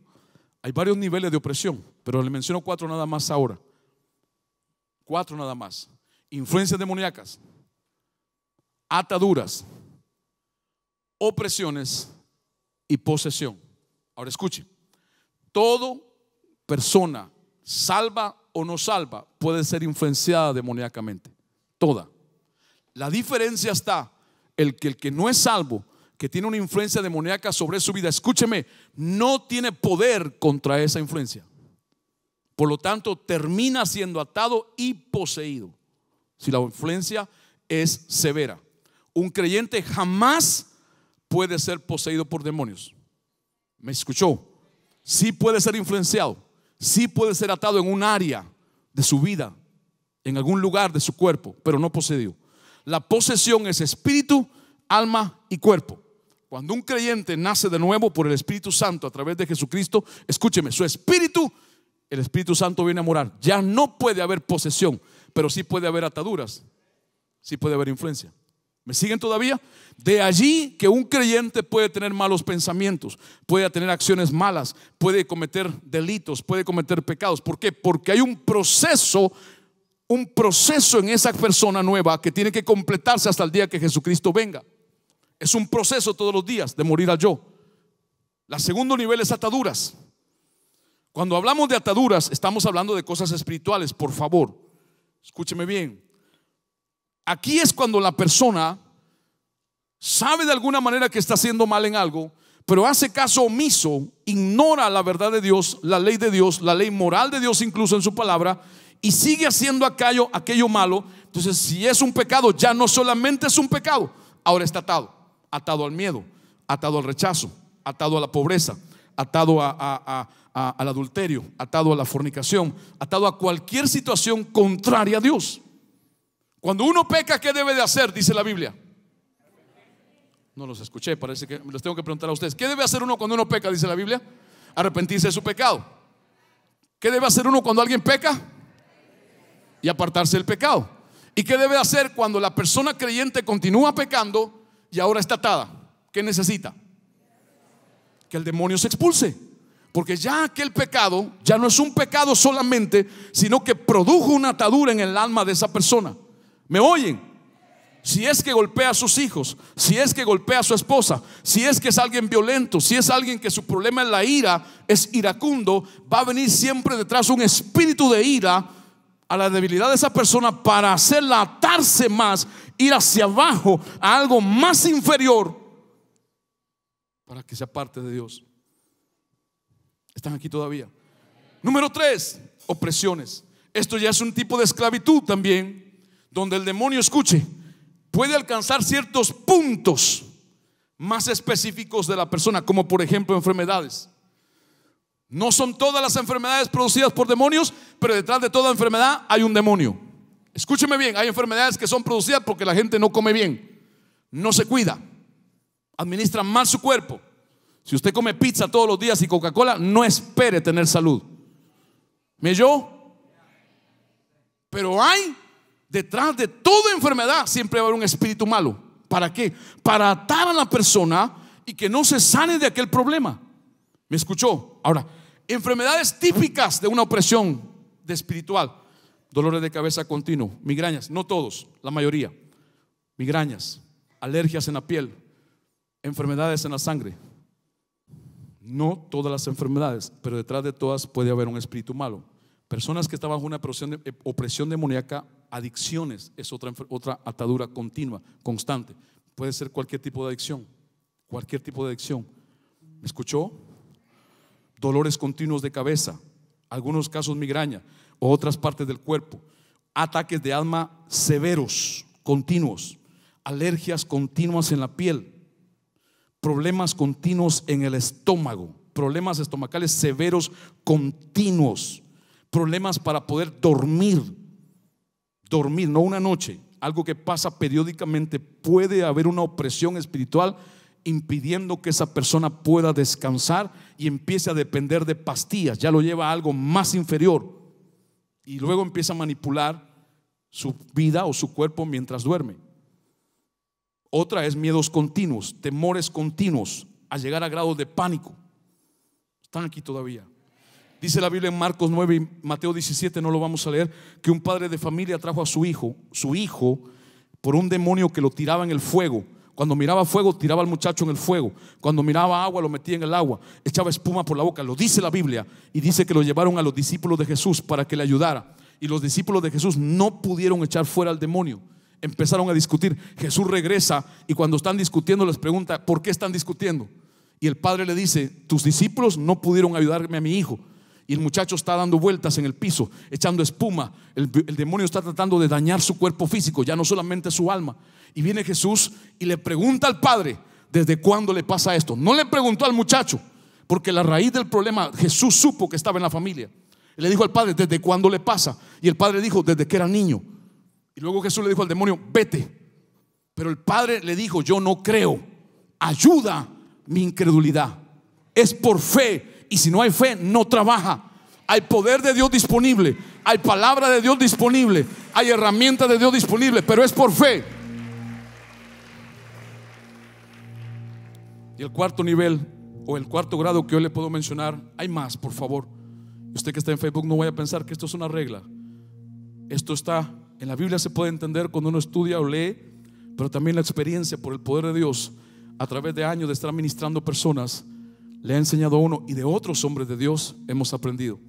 Hay varios niveles de opresión, pero le menciono 4 nada más ahora. 4 nada más. Influencias demoníacas, ataduras, opresiones y posesión. Ahora escuche, toda persona, salva o no salva, puede ser influenciada demoníacamente. Toda. La diferencia está el que no es salvo, que tiene una influencia demoníaca sobre su vida, escúcheme, no tiene poder contra esa influencia. Por lo tanto, termina siendo atado y poseído si la influencia es severa. Un creyente jamás puede ser poseído por demonios. ¿Me escuchó? Sí puede ser influenciado, sí puede ser atado en un área de su vida, en algún lugar de su cuerpo, pero no poseído. La posesión es espíritu, alma y cuerpo. Cuando un creyente nace de nuevo por el Espíritu Santo a través de Jesucristo, escúcheme, su espíritu, el Espíritu Santo viene a morar. Ya no puede haber posesión, pero sí puede haber ataduras, sí puede haber influencia. ¿Me siguen todavía? De allí que un creyente puede tener malos pensamientos, puede tener acciones malas, puede cometer delitos, puede cometer pecados. ¿Por qué? Porque hay un proceso un proceso en esa persona nueva que tiene que completarse hasta el día que Jesucristo venga. Es un proceso todos los días de morir al yo. El segundo nivel es ataduras. Cuando hablamos de ataduras, estamos hablando de cosas espirituales. Por favor, escúcheme bien. Aquí es cuando la persona sabe de alguna manera que está haciendo mal en algo, pero hace caso omiso, ignora la verdad de Dios, la ley de Dios, la ley moral de Dios incluso en su palabra, y sigue haciendo aquello malo. Entonces, si es un pecado, ya no solamente es un pecado, ahora está atado al miedo, atado al rechazo, atado a la pobreza, atado al adulterio, atado a la fornicación, atado a cualquier situación contraria a Dios. Cuando uno peca, ¿qué debe de hacer? Dice la Biblia. No los escuché, parece que les tengo que preguntar a ustedes. ¿Qué debe hacer uno cuando uno peca? Dice la Biblia. Arrepentirse de su pecado. ¿Qué debe hacer uno cuando alguien peca? Y apartarse del pecado. ¿Y qué debe hacer cuando la persona creyente continúa pecando y ahora está atada? ¿Qué necesita? Que el demonio se expulse. Porque ya aquel pecado ya no es un pecado solamente, sino que produjo una atadura en el alma de esa persona. ¿Me oyen? Si es que golpea a sus hijos, si es que golpea a su esposa, si es que es alguien violento, si es alguien que su problema es la ira, es iracundo, va a venir siempre detrás un espíritu de ira a la debilidad de esa persona para hacerla atarse más, ir hacia abajo a algo más inferior para que sea parte de Dios. ¿Están aquí todavía? Número 3, opresiones. Esto ya es un tipo de esclavitud también, donde el demonio, escuche, puede alcanzar ciertos puntos más específicos de la persona, como por ejemplo enfermedades. No son todas las enfermedades producidas por demonios, pero detrás de toda enfermedad hay un demonio. Escúcheme bien, hay enfermedades que son producidas porque la gente no come bien, no se cuida, administra mal su cuerpo. Si usted come pizza todos los días y Coca-Cola, no espere tener salud. ¿Me oyó? Pero hay detrás de toda enfermedad siempre va a haber un espíritu malo. ¿Para qué? Para atar a la persona y que no se sane de aquel problema. ¿Me escuchó? Ahora, enfermedades típicas de una opresión de espiritual: dolores de cabeza continuos, migrañas, no todos, la mayoría, migrañas, alergias en la piel, enfermedades en la sangre. No todas las enfermedades, pero detrás de todas puede haber un espíritu malo. Personas que están bajo una opresión demoníaca, adicciones es otra atadura continua, constante. Puede ser cualquier tipo de adicción, cualquier tipo de adicción. ¿Me escuchó? Dolores continuos de cabeza, algunos casos migraña o otras partes del cuerpo, ataques de asma severos, continuos, alergias continuas en la piel, problemas continuos en el estómago, problemas estomacales severos continuos, problemas para poder dormir, no una noche, algo que pasa periódicamente. Puede haber una opresión espiritual impidiendo que esa persona pueda descansar y empiece a depender de pastillas. Ya lo lleva a algo más inferior y luego empieza a manipular su vida o su cuerpo mientras duerme. Otra es miedos continuos, temores continuos, a llegar a grados de pánico. Están aquí todavía. Dice la Biblia en Marcos 9 y Mateo 17, no lo vamos a leer, que un padre de familia trajo a su hijo por un demonio que lo tiraba en el fuego. Cuando miraba fuego, tiraba al muchacho en el fuego. Cuando miraba agua, lo metía en el agua, echaba espuma por la boca. Lo dice la Biblia, y dice que lo llevaron a los discípulos de Jesús para que le ayudara. Y los discípulos de Jesús no pudieron echar fuera al demonio. Empezaron a discutir. Jesús regresa y cuando están discutiendo les pregunta: ¿por qué están discutiendo? Y el padre le dice: tus discípulos no pudieron ayudarme a mi hijo. Y el muchacho está dando vueltas en el piso, echando espuma. El demonio está tratando de dañar su cuerpo físico, ya no solamente su alma. Y viene Jesús y le pregunta al padre: ¿desde cuándo le pasa esto? No le preguntó al muchacho, porque la raíz del problema Jesús supo que estaba en la familia. Y le dijo al padre: ¿desde cuándo le pasa? Y el padre dijo: desde que era niño. Y luego Jesús le dijo al demonio: vete. Pero el padre le dijo: yo no creo, ayuda mi incredulidad. Es por fe, y si no hay fe no trabaja. Hay poder de Dios disponible, hay palabra de Dios disponible, hay herramientas de Dios disponible, pero es por fe. Y el cuarto nivel, o el cuarto grado que yo le puedo mencionar, hay más, por favor. Usted que está en Facebook, no vaya a pensar que esto es una regla. Esto está en la Biblia, se puede entender cuando uno estudia o lee, pero también la experiencia por el poder de Dios a través de años de estar ministrando personas le ha enseñado a uno, y de otros hombres de Dios hemos aprendido.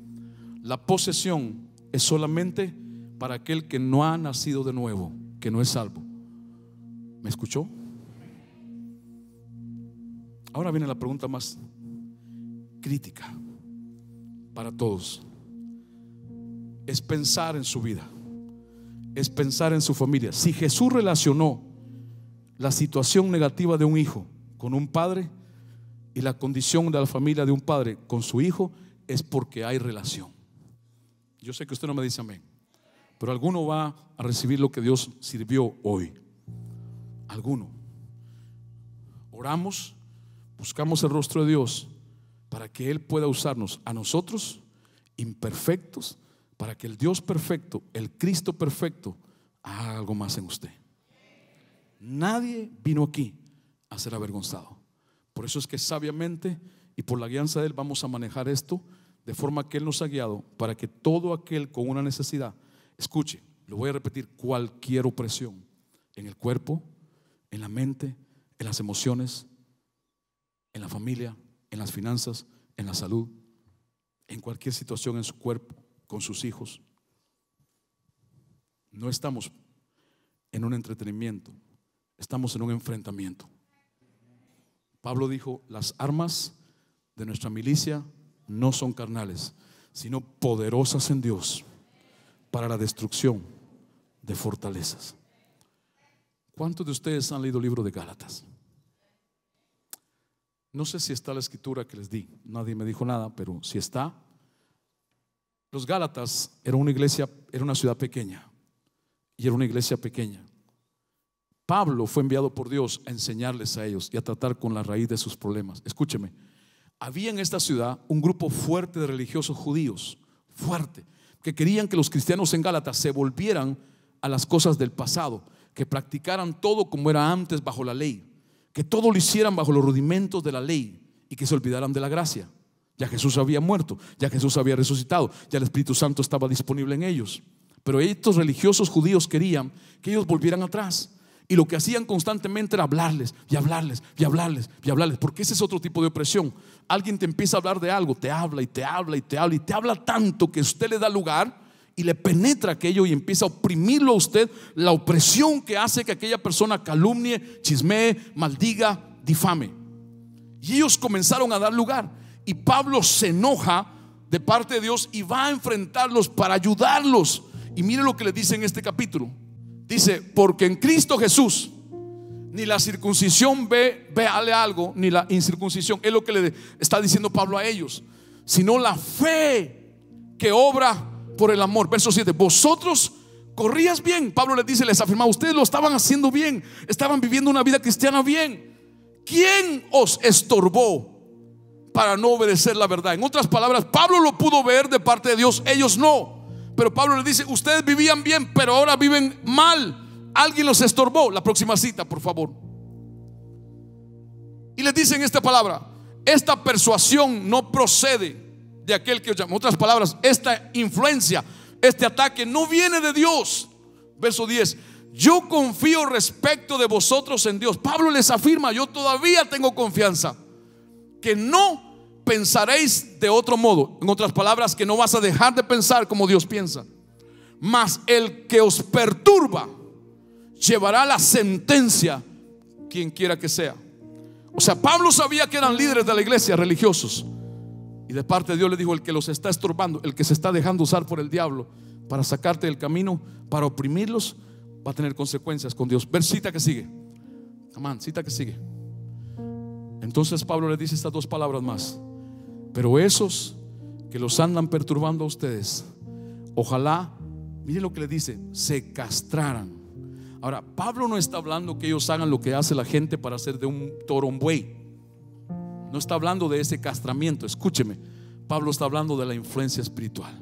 La posesión es solamente para aquel que no ha nacido de nuevo, que no es salvo. ¿Me escuchó? Ahora viene la pregunta más crítica para todos. Es pensar en su vida, es pensar en su familia. Si Jesús relacionó la situación negativa de un hijo con un padre y la condición de la familia de un padre con su hijo, es porque hay relación. Yo sé que usted no me dice amén, pero alguno va a recibir lo que Dios sirvió hoy. Alguno. Oramos, buscamos el rostro de Dios para que Él pueda usarnos a nosotros, imperfectos, para que el Dios perfecto, el Cristo perfecto, haga algo más en usted. Nadie vino aquí a ser avergonzado. Por eso es que sabiamente y por la guianza de Él vamos a manejar esto de forma que Él nos ha guiado, para que todo aquel con una necesidad, escuche, lo voy a repetir, cualquier opresión en el cuerpo, en la mente, en las emociones, en la familia, en las finanzas, en la salud, en cualquier situación en su cuerpo, con sus hijos. No estamos en un entretenimiento, estamos en un enfrentamiento. Pablo dijo: las armas de nuestra milicia no son carnales, sino poderosas en Dios para la destrucción de fortalezas. ¿Cuántos de ustedes han leído el libro de Gálatas? No sé si está la escritura que les di, nadie me dijo nada, pero si está. Los Gálatas era una iglesia, era una ciudad pequeña, y era una iglesia pequeña. Pablo fue enviado por Dios a enseñarles a ellos y a tratar con la raíz de sus problemas. Escúcheme, había en esta ciudad un grupo fuerte de religiosos judíos, fuerte, que querían que los cristianos en Gálatas se volvieran a las cosas del pasado, que practicaran todo como era antes bajo la ley, que todo lo hicieran bajo los rudimentos de la ley y que se olvidaran de la gracia. Ya Jesús había muerto, ya Jesús había resucitado, ya el Espíritu Santo estaba disponible en ellos. Pero estos religiosos judíos querían que ellos volvieran atrás, y lo que hacían constantemente era hablarles y hablarles y hablarles y hablarles, porque ese es otro tipo de opresión. Alguien te empieza a hablar de algo, te habla y te habla y te habla y te habla tanto que usted le da lugar y le penetra aquello y empieza a oprimirlo a usted. La opresión que hace que aquella persona calumnie, chismee, maldiga, difame. Y ellos comenzaron a dar lugar, y Pablo se enoja de parte de Dios y va a enfrentarlos para ayudarlos. Y mire lo que le dice en este capítulo. Dice: porque en Cristo Jesús ni la circuncisión vale algo, ni la incircuncisión. Es lo que le está diciendo Pablo a ellos, sino la fe que obra por el amor. Verso 7: vosotros corrías bien. Pablo les dice, les afirmaba, ustedes lo estaban haciendo bien, estaban viviendo una vida cristiana bien. ¿Quién os estorbó para no obedecer la verdad? En otras palabras, Pablo lo pudo ver de parte de Dios, ellos no. Pero Pablo les dice: ustedes vivían bien, pero ahora viven mal. Alguien los estorbó. La próxima cita, por favor. Y les dice en esta palabra: esta persuasión no procede de aquel que os llama. En otras palabras, esta influencia, este ataque no viene de Dios. Verso 10: yo confío respecto de vosotros en Dios. Pablo les afirma: yo todavía tengo confianza, que no pensaréis de otro modo. En otras palabras, que no vas a dejar de pensar como Dios piensa. Mas el que os perturba llevará la sentencia, quien quiera que sea. O sea, Pablo sabía que eran líderes de la iglesia, religiosos, y de parte de Dios le dijo: el que los está estorbando, el que se está dejando usar por el diablo para sacarte del camino, para oprimirlos, va a tener consecuencias con Dios. Ver cita que sigue. Amén, cita que sigue. Entonces Pablo le dice estas dos palabras más: pero esos que los andan perturbando a ustedes, ojalá, miren lo que le dice, se castraran. Ahora, Pablo no está hablando que ellos hagan lo que hace la gente para hacer de un toro un buey. No está hablando de ese castramiento. Escúcheme, Pablo está hablando de la influencia espiritual.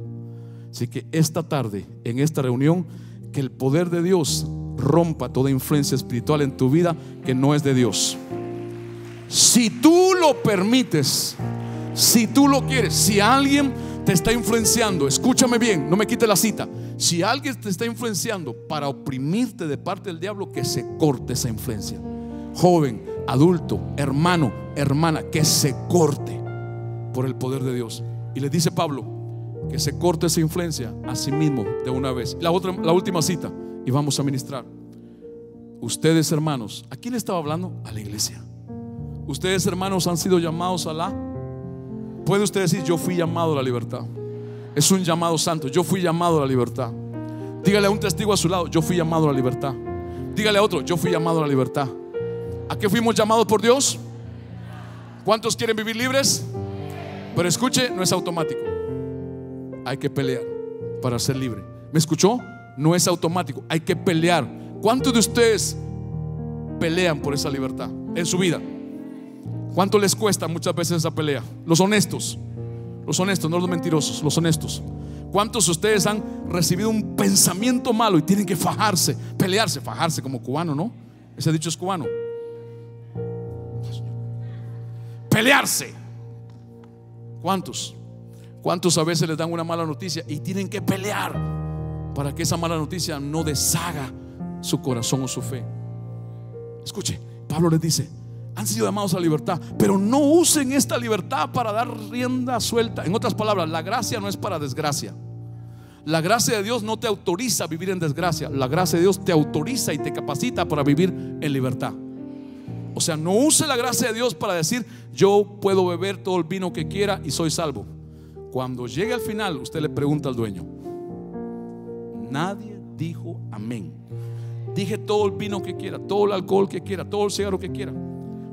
Así que esta tarde, en esta reunión, que el poder de Dios rompa toda influencia espiritual en tu vida que no es de Dios. Si tú lo permites, si tú lo quieres, si alguien te está influenciando, escúchame bien, no me quite la cita. Si alguien te está influenciando para oprimirte de parte del diablo, que se corte esa influencia. Joven, adulto, hermano, hermana, que se corte por el poder de Dios. Y le dice Pablo que se corte esa influencia a sí mismo de una vez. La última cita, y vamos a ministrar. Ustedes, hermanos, ¿a quién le estaba hablando? A la iglesia. Ustedes, hermanos, han sido llamados a la... Puede usted decir: yo fui llamado a la libertad. Es un llamado santo. Yo fui llamado a la libertad. Dígale a un testigo a su lado: yo fui llamado a la libertad. Dígale a otro: yo fui llamado a la libertad. ¿A qué fuimos llamados por Dios? ¿Cuántos quieren vivir libres? Pero escuche, no es automático. Hay que pelear para ser libre. ¿Me escuchó? No es automático, hay que pelear. ¿Cuántos de ustedes pelean por esa libertad en su vida? ¿Cuánto les cuesta muchas veces esa pelea? Los honestos, no los mentirosos, los honestos. ¿Cuántos de ustedes han recibido un pensamiento malo y tienen que fajarse, pelearse, fajarse como cubano, ¿no? Ese dicho es cubano. Pelearse. ¿Cuántos a veces les dan una mala noticia y tienen que pelear para que esa mala noticia no deshaga su corazón o su fe? Escuche, Pablo les dice: han sido llamados a la libertad, pero no usen esta libertad para dar rienda suelta. En otras palabras, la gracia no es para desgracia. La gracia de Dios no te autoriza a vivir en desgracia. La gracia de Dios te autoriza y te capacita para vivir en libertad. O sea, no use la gracia de Dios para decir: yo puedo beber todo el vino que quiera y soy salvo. Cuando llegue al final, usted le pregunta al dueño. Nadie dijo amén. Dije todo el vino que quiera, todo el alcohol que quiera, todo el cigarro que quiera.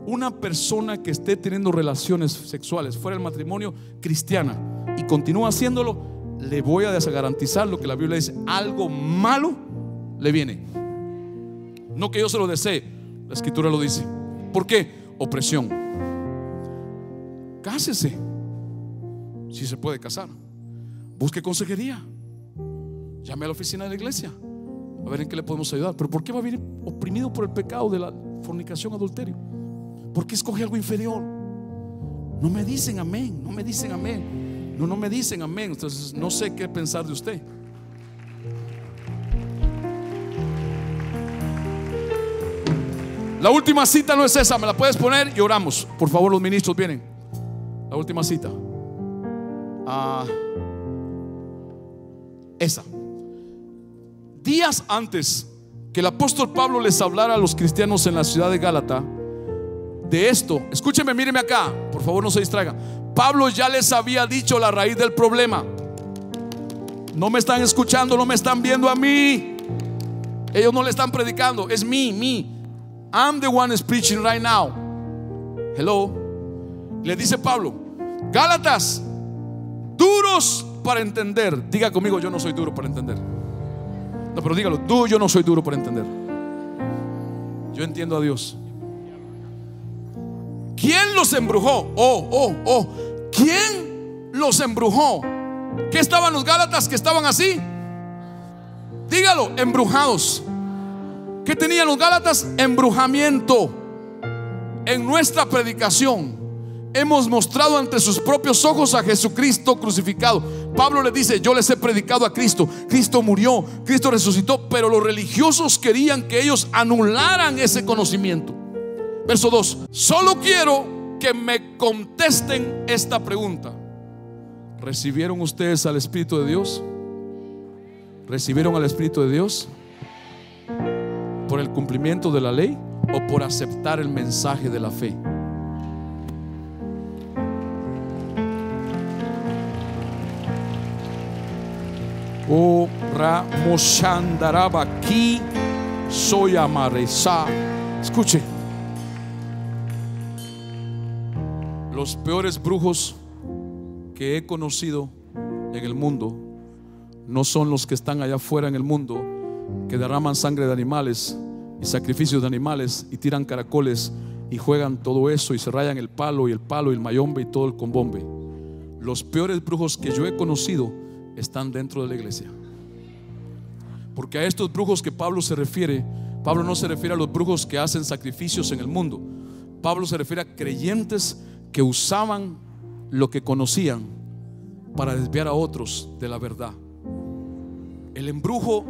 Una persona que esté teniendo relaciones sexuales fuera del matrimonio, cristiana, y continúa haciéndolo, le voy a desgarantizar lo que la Biblia dice: algo malo le viene. No que yo se lo desee, la escritura lo dice. ¿Por qué? Opresión. Cásese, si se puede casar. Busque consejería. Llame a la oficina de la iglesia a ver en qué le podemos ayudar. Pero ¿por qué va a vivir oprimido por el pecado de la fornicación, adulterio? ¿Por qué escoge algo inferior? No me dicen amén. No me dicen amén. No me dicen amén. Entonces no sé qué pensar de usted. La última cita no es esa. Me la puedes poner y oramos. Por favor, los ministros vienen. La última cita. Esa. Días antes que el apóstol Pablo les hablara a los cristianos en la ciudad de Gálata de esto, escúcheme, míreme acá, por favor, no se distraigan. Pablo ya les había dicho la raíz del problema. No me están escuchando, no me están viendo a mí. Ellos no le están predicando, es me. I'm the one preaching right now. Hello. Le dice Pablo: Gálatas, duros para entender. Diga conmigo: yo no soy duro para entender. No, pero dígalo: yo no soy duro para entender. Yo entiendo a Dios. ¿Quién los embrujó? ¿Quién los embrujó? ¿Qué estaban los Gálatas que estaban así? Dígalo: embrujados. ¿Qué tenían los Gálatas? Embrujamiento. En nuestra predicación hemos mostrado ante sus propios ojos a Jesucristo crucificado. Pablo le dice: yo les he predicado a Cristo. Cristo murió, Cristo resucitó. Pero los religiosos querían que ellos anularan ese conocimiento. Verso 2: solo quiero que me contesten esta pregunta: ¿recibieron ustedes al Espíritu de Dios? ¿Recibieron al Espíritu de Dios por el cumplimiento de la ley o por aceptar el mensaje de la fe? Oh, Ramoshandaraba aquí soy amaresa. Escuche, los peores brujos que he conocido en el mundo no son los que están allá afuera en el mundo, que derraman sangre de animales y sacrificios de animales y tiran caracoles y juegan todo eso y se rayan el palo y el mayombe y todo el combombe. Los peores brujos que yo he conocido están dentro de la iglesia. Porque a estos brujos que Pablo se refiere, Pablo no se refiere a los brujos que hacen sacrificios en el mundo. Pablo se refiere a creyentes que usaban lo que conocían para desviar a otros de la verdad. El embrujo,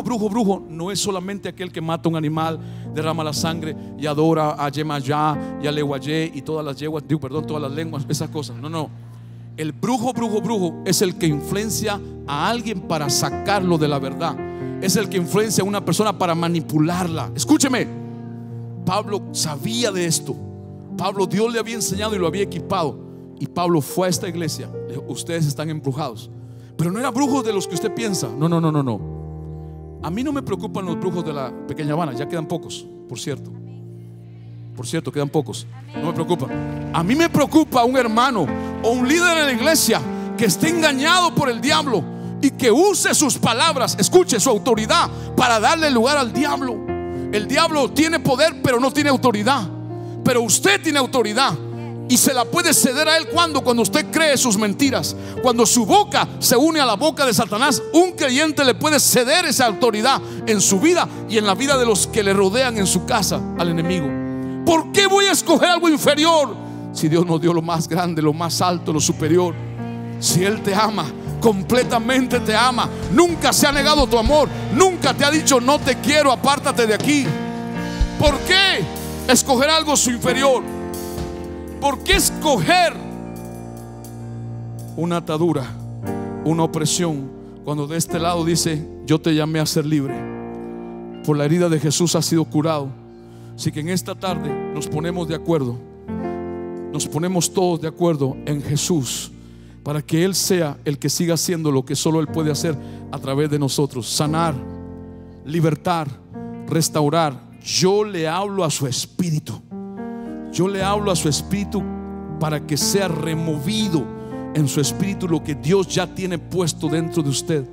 brujo no es solamente aquel que mata un animal, derrama la sangre y adora a Yemayá y a Leguayé y todas las yeguas, todas las lenguas, esas cosas. No. El brujo es el que influencia a alguien para sacarlo de la verdad. Es el que influencia a una persona para manipularla. Escúcheme, Pablo sabía de esto. Pablo, Dios le había enseñado y lo había equipado. Y Pablo fue a esta iglesia. Le dijo: ustedes están embrujados. Pero no eran brujos de los que usted piensa. No. A mí no me preocupan los brujos de la Pequeña Habana. Ya quedan pocos, por cierto, quedan pocos. No me preocupa. A mí me preocupa un hermano o un líder en la iglesia que esté engañado por el diablo y que use sus palabras, escuche, su autoridad, para darle lugar al diablo. El diablo tiene poder, pero no tiene autoridad. Pero usted tiene autoridad y se la puede ceder a él. Cuando usted cree sus mentiras, cuando su boca se une a la boca de Satanás, un creyente le puede ceder esa autoridad en su vida y en la vida de los que le rodean en su casa al enemigo. ¿Por qué voy a escoger algo inferior si Dios nos dio lo más grande, lo más alto, lo superior? Si Él te ama, completamente te ama, nunca se ha negado tu amor, nunca te ha dicho no te quiero, apártate de aquí. ¿Por qué escoger algo inferior? ¿Por qué escoger una atadura, una opresión, cuando de este lado dice: yo te llamé a ser libre, por la herida de Jesús has sido curado? Así que en esta tarde nos ponemos de acuerdo, nos ponemos todos de acuerdo en Jesús, para que Él sea el que siga haciendo lo que solo Él puede hacer a través de nosotros: sanar, libertar, restaurar. Yo le hablo a su espíritu. Yo le hablo a su espíritu para que sea removido en su espíritu lo que Dios ya tiene puesto dentro de usted.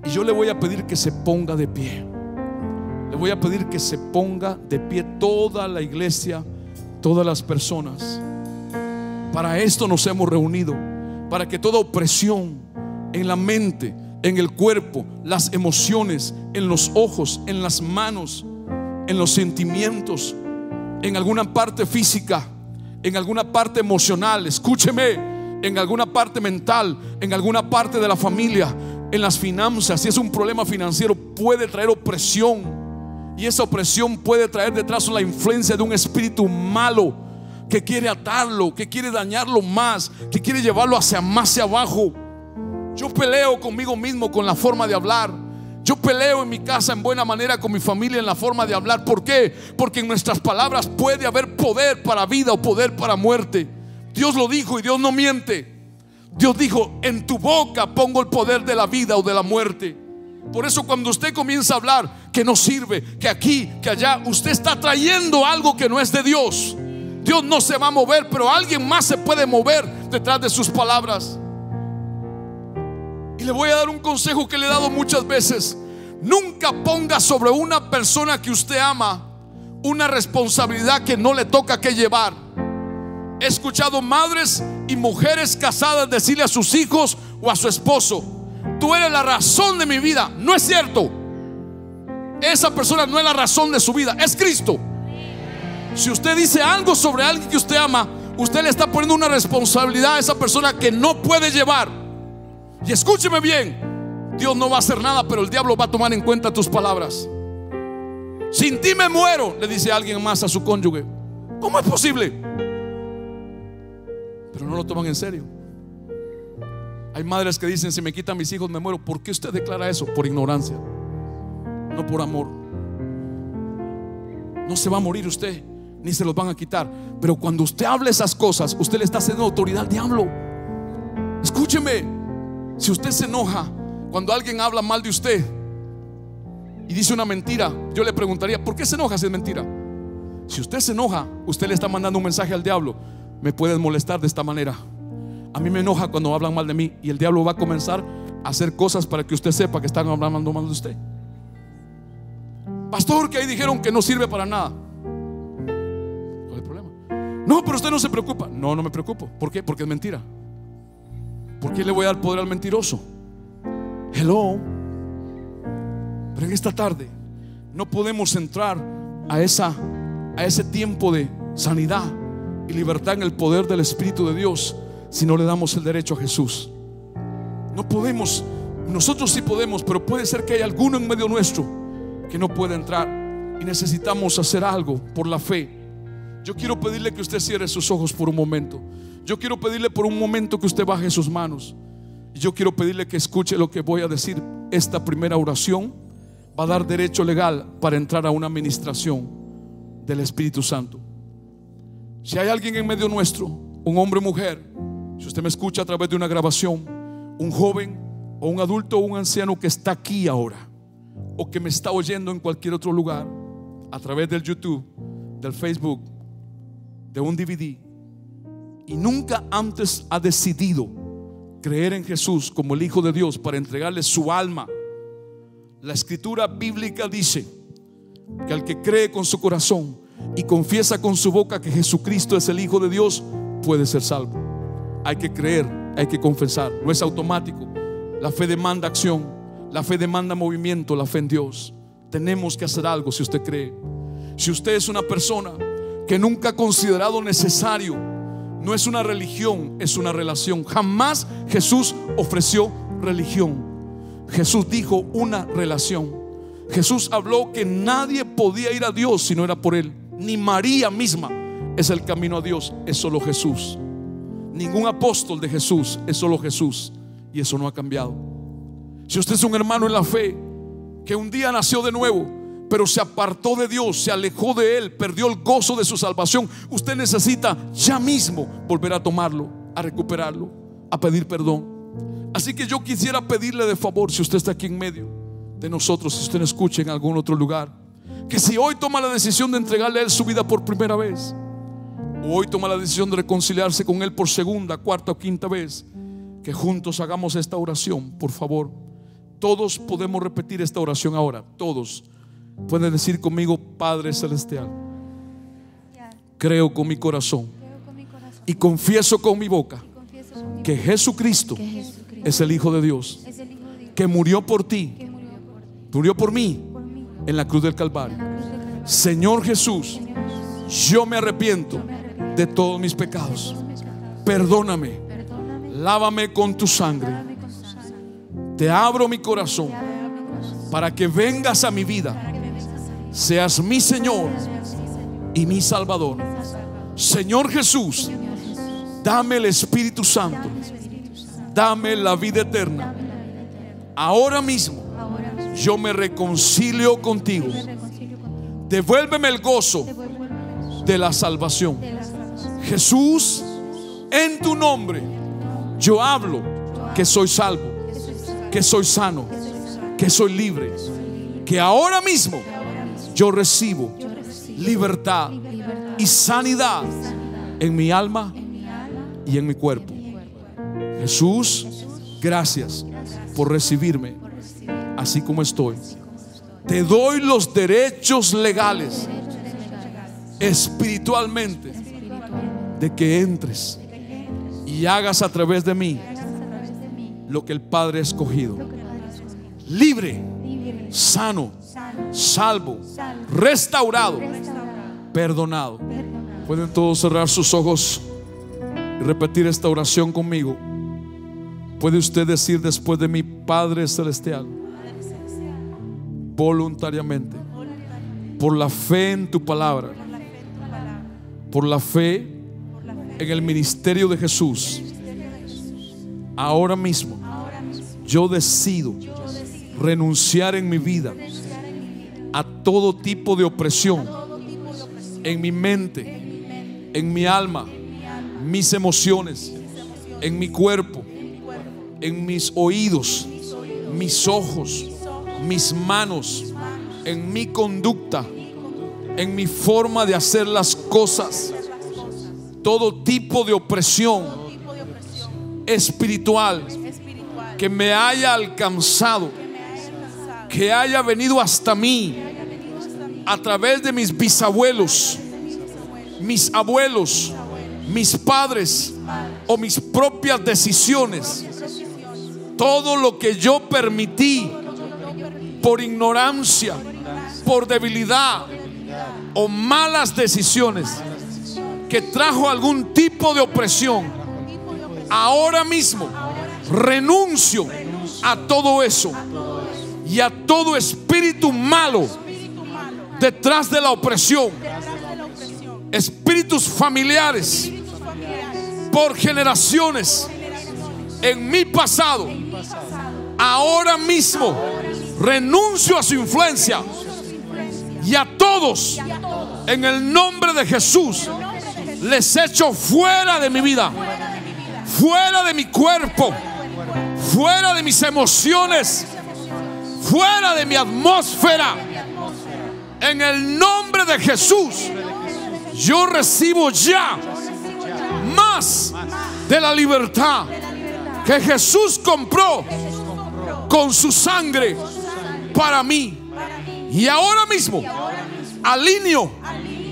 Y yo le voy a pedir que se ponga de pie. Le voy a pedir que se ponga de pie toda la iglesia, todas las personas. Para esto nos hemos reunido, para que toda opresión en la mente, en el cuerpo, las emociones, en los ojos, en las manos, en los sentimientos, en alguna parte física, en alguna parte emocional, escúcheme, en alguna parte mental, en alguna parte de la familia, en las finanzas, si es un problema financiero, puede traer opresión. Y esa opresión puede traer detrás la influencia de un espíritu malo que quiere atarlo, que quiere dañarlo más, que quiere llevarlo hacia más hacia abajo. Yo peleo conmigo mismo con la forma de hablar. Yo peleo en mi casa en buena manera con mi familia en la forma de hablar. ¿Por qué? Porque en nuestras palabras puede haber poder para vida o poder para muerte. Dios lo dijo y Dios no miente. Dios dijo: en tu boca pongo el poder de la vida o de la muerte. Por eso cuando usted comienza a hablar que no sirve, que aquí, que allá, usted está trayendo algo que no es de Dios. Dios no se va a mover, pero alguien más se puede mover detrás de sus palabras. Y le voy a dar un consejo que le he dado muchas veces: nunca ponga sobre una persona que usted ama una responsabilidad que no le toca que llevar. He escuchado madres y mujeres casadas decirle a sus hijos o a su esposo: tú eres la razón de mi vida. No es cierto. Esa persona no es la razón de su vida, es Cristo. Si usted dice algo sobre alguien que usted ama, usted le está poniendo una responsabilidad a esa persona que no puede llevar. Y escúcheme bien, Dios no va a hacer nada, pero el diablo va a tomar en cuenta tus palabras. Sin ti me muero, le dice alguien más a su cónyuge. ¿Cómo es posible? Pero no lo toman en serio. Hay madres que dicen: si me quitan mis hijos me muero. ¿Por qué usted declara eso? Por ignorancia, no por amor. No se va a morir usted, ni se los van a quitar. Pero cuando usted habla esas cosas, usted le está cediendo autoridad al diablo. Escúcheme. Si usted se enoja cuando alguien habla mal de usted y dice una mentira, yo le preguntaría: ¿por qué se enoja si es mentira? Si usted se enoja, usted le está mandando un mensaje al diablo: me puedes molestar de esta manera. A mí me enoja cuando hablan mal de mí. Y el diablo va a comenzar a hacer cosas para que usted sepa que están hablando mal de usted. Pastor, que ahí dijeron que no sirve para nada. ¿Cuál es el problema? No, pero usted no se preocupa. No, no me preocupo. ¿Por qué? Porque es mentira. ¿Por qué le voy a dar poder al mentiroso? Hello. Pero en esta tarde no podemos entrar a ese tiempo de sanidad y libertad en el poder del Espíritu de Dios si no le damos el derecho a Jesús. No podemos Nosotros sí podemos, pero puede ser que haya alguno en medio nuestro que no puede entrar y necesitamos hacer algo por la fe. Yo quiero pedirle que usted cierre sus ojos por un momento. Yo quiero pedirle por un momento que usted baje sus manos. Y yo quiero pedirle que escuche lo que voy a decir. Esta primera oración va a dar derecho legal para entrar a una administración del Espíritu Santo. Si hay alguien en medio nuestro, un hombre o mujer, si usted me escucha a través de una grabación, un joven o un adulto o un anciano que está aquí ahora, o que me está oyendo en cualquier otro lugar, a través del YouTube, del Facebook, de un DVD, y nunca antes ha decidido creer en Jesús como el Hijo de Dios para entregarle su alma. La escritura bíblica dice que al que cree con su corazón y confiesa con su boca que Jesucristo es el Hijo de Dios, puede ser salvo. Hay que creer, hay que confesar, no es automático. La fe demanda acción, la fe demanda movimiento, la fe en Dios. Tenemos que hacer algo. Si usted cree, si usted es una persona que nunca ha considerado necesario, no es una religión, es una relación. Jamás Jesús ofreció religión. Jesús dijo una relación. Jesús habló que nadie podía ir a Dios si no era por Él. Ni María misma es el camino a Dios, es solo Jesús. Ningún apóstol de Jesús, es solo Jesús. Y eso no ha cambiado. Si usted es un hermano en la fe que un día nació de nuevo, pero se apartó de Dios, se alejó de Él, perdió el gozo de su salvación, usted necesita ya mismo volver a tomarlo, a recuperarlo, a pedir perdón. Así que yo quisiera pedirle de favor, si usted está aquí en medio de nosotros, si usted no escucha en algún otro lugar, que si hoy toma la decisión de entregarle a Él su vida por primera vez, o hoy toma la decisión de reconciliarse con Él por segunda, cuarta o quinta vez, que juntos hagamos esta oración, por favor. Todos podemos repetir esta oración ahora. Todos pueden decir conmigo: Padre Celestial, creo con mi corazón y confieso con mi boca que Jesucristo es el Hijo de Dios, que murió por ti, murió por mí en la cruz del Calvario. Señor Jesús, yo me arrepiento de todos mis pecados. Perdóname, lávame con tu sangre. Te abro mi corazón para que vengas a mi vida, seas mi Señor y mi Salvador. Señor Jesús, dame el Espíritu Santo, dame la vida eterna. Ahora mismo yo me reconcilio contigo. Devuélveme el gozo de la salvación. Jesús, en tu nombre yo hablo que soy salvo, que soy sano, que soy libre, que ahora mismo yo recibo libertad y sanidad en mi alma y en mi cuerpo. Jesús, gracias por recibirme así como estoy. Te doy los derechos legales, espiritualmente, de que entres y hagas a través de mí lo que el Padre ha escogido. Libre, sano, salvo, restaurado, perdonado. Pueden todos cerrar sus ojos y repetir esta oración conmigo. Puede usted decir después de mí: Padre Celestial, voluntariamente, por la fe en tu palabra, por la fe en el ministerio de Jesús, ahora mismo yo decido renunciar en mi vida a todo tipo de opresión en mi mente, en mi alma, mis emociones, en mi cuerpo, en mis oídos, mis ojos, mis manos, en mi conducta, en mi forma de hacer las cosas. Todo tipo de opresión espiritual que me haya alcanzado, que haya venido hasta mí a través de mis bisabuelos, mis abuelos, mis padres o mis propias decisiones. Todo lo que yo permití por ignorancia, por debilidad o malas decisiones que trajo algún tipo de opresión, ahora mismo renuncio a todo eso y a todo espíritu malo detrás de la opresión, espíritus familiares por generaciones en mi pasado. Ahora mismo renuncio a su influencia y a todos, en el nombre de Jesús, les echo fuera de mi vida, fuera de mi cuerpo, fuera de mis emociones, fuera de mi atmósfera. En el nombre de Jesús, yo recibo ya más de la libertad que Jesús compró con su sangre para mí. Y ahora mismo alineo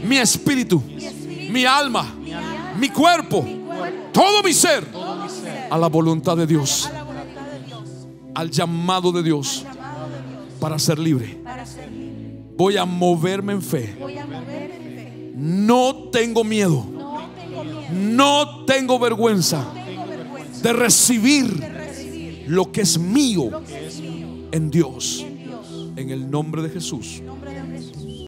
mi espíritu, mi alma, mi cuerpo, todo mi ser a la voluntad de Dios, al llamado de Dios para ser libre. Voy a moverme en fe. No tengo miedo, no tengo vergüenza de recibir lo que es mío en Dios, en el nombre de Jesús.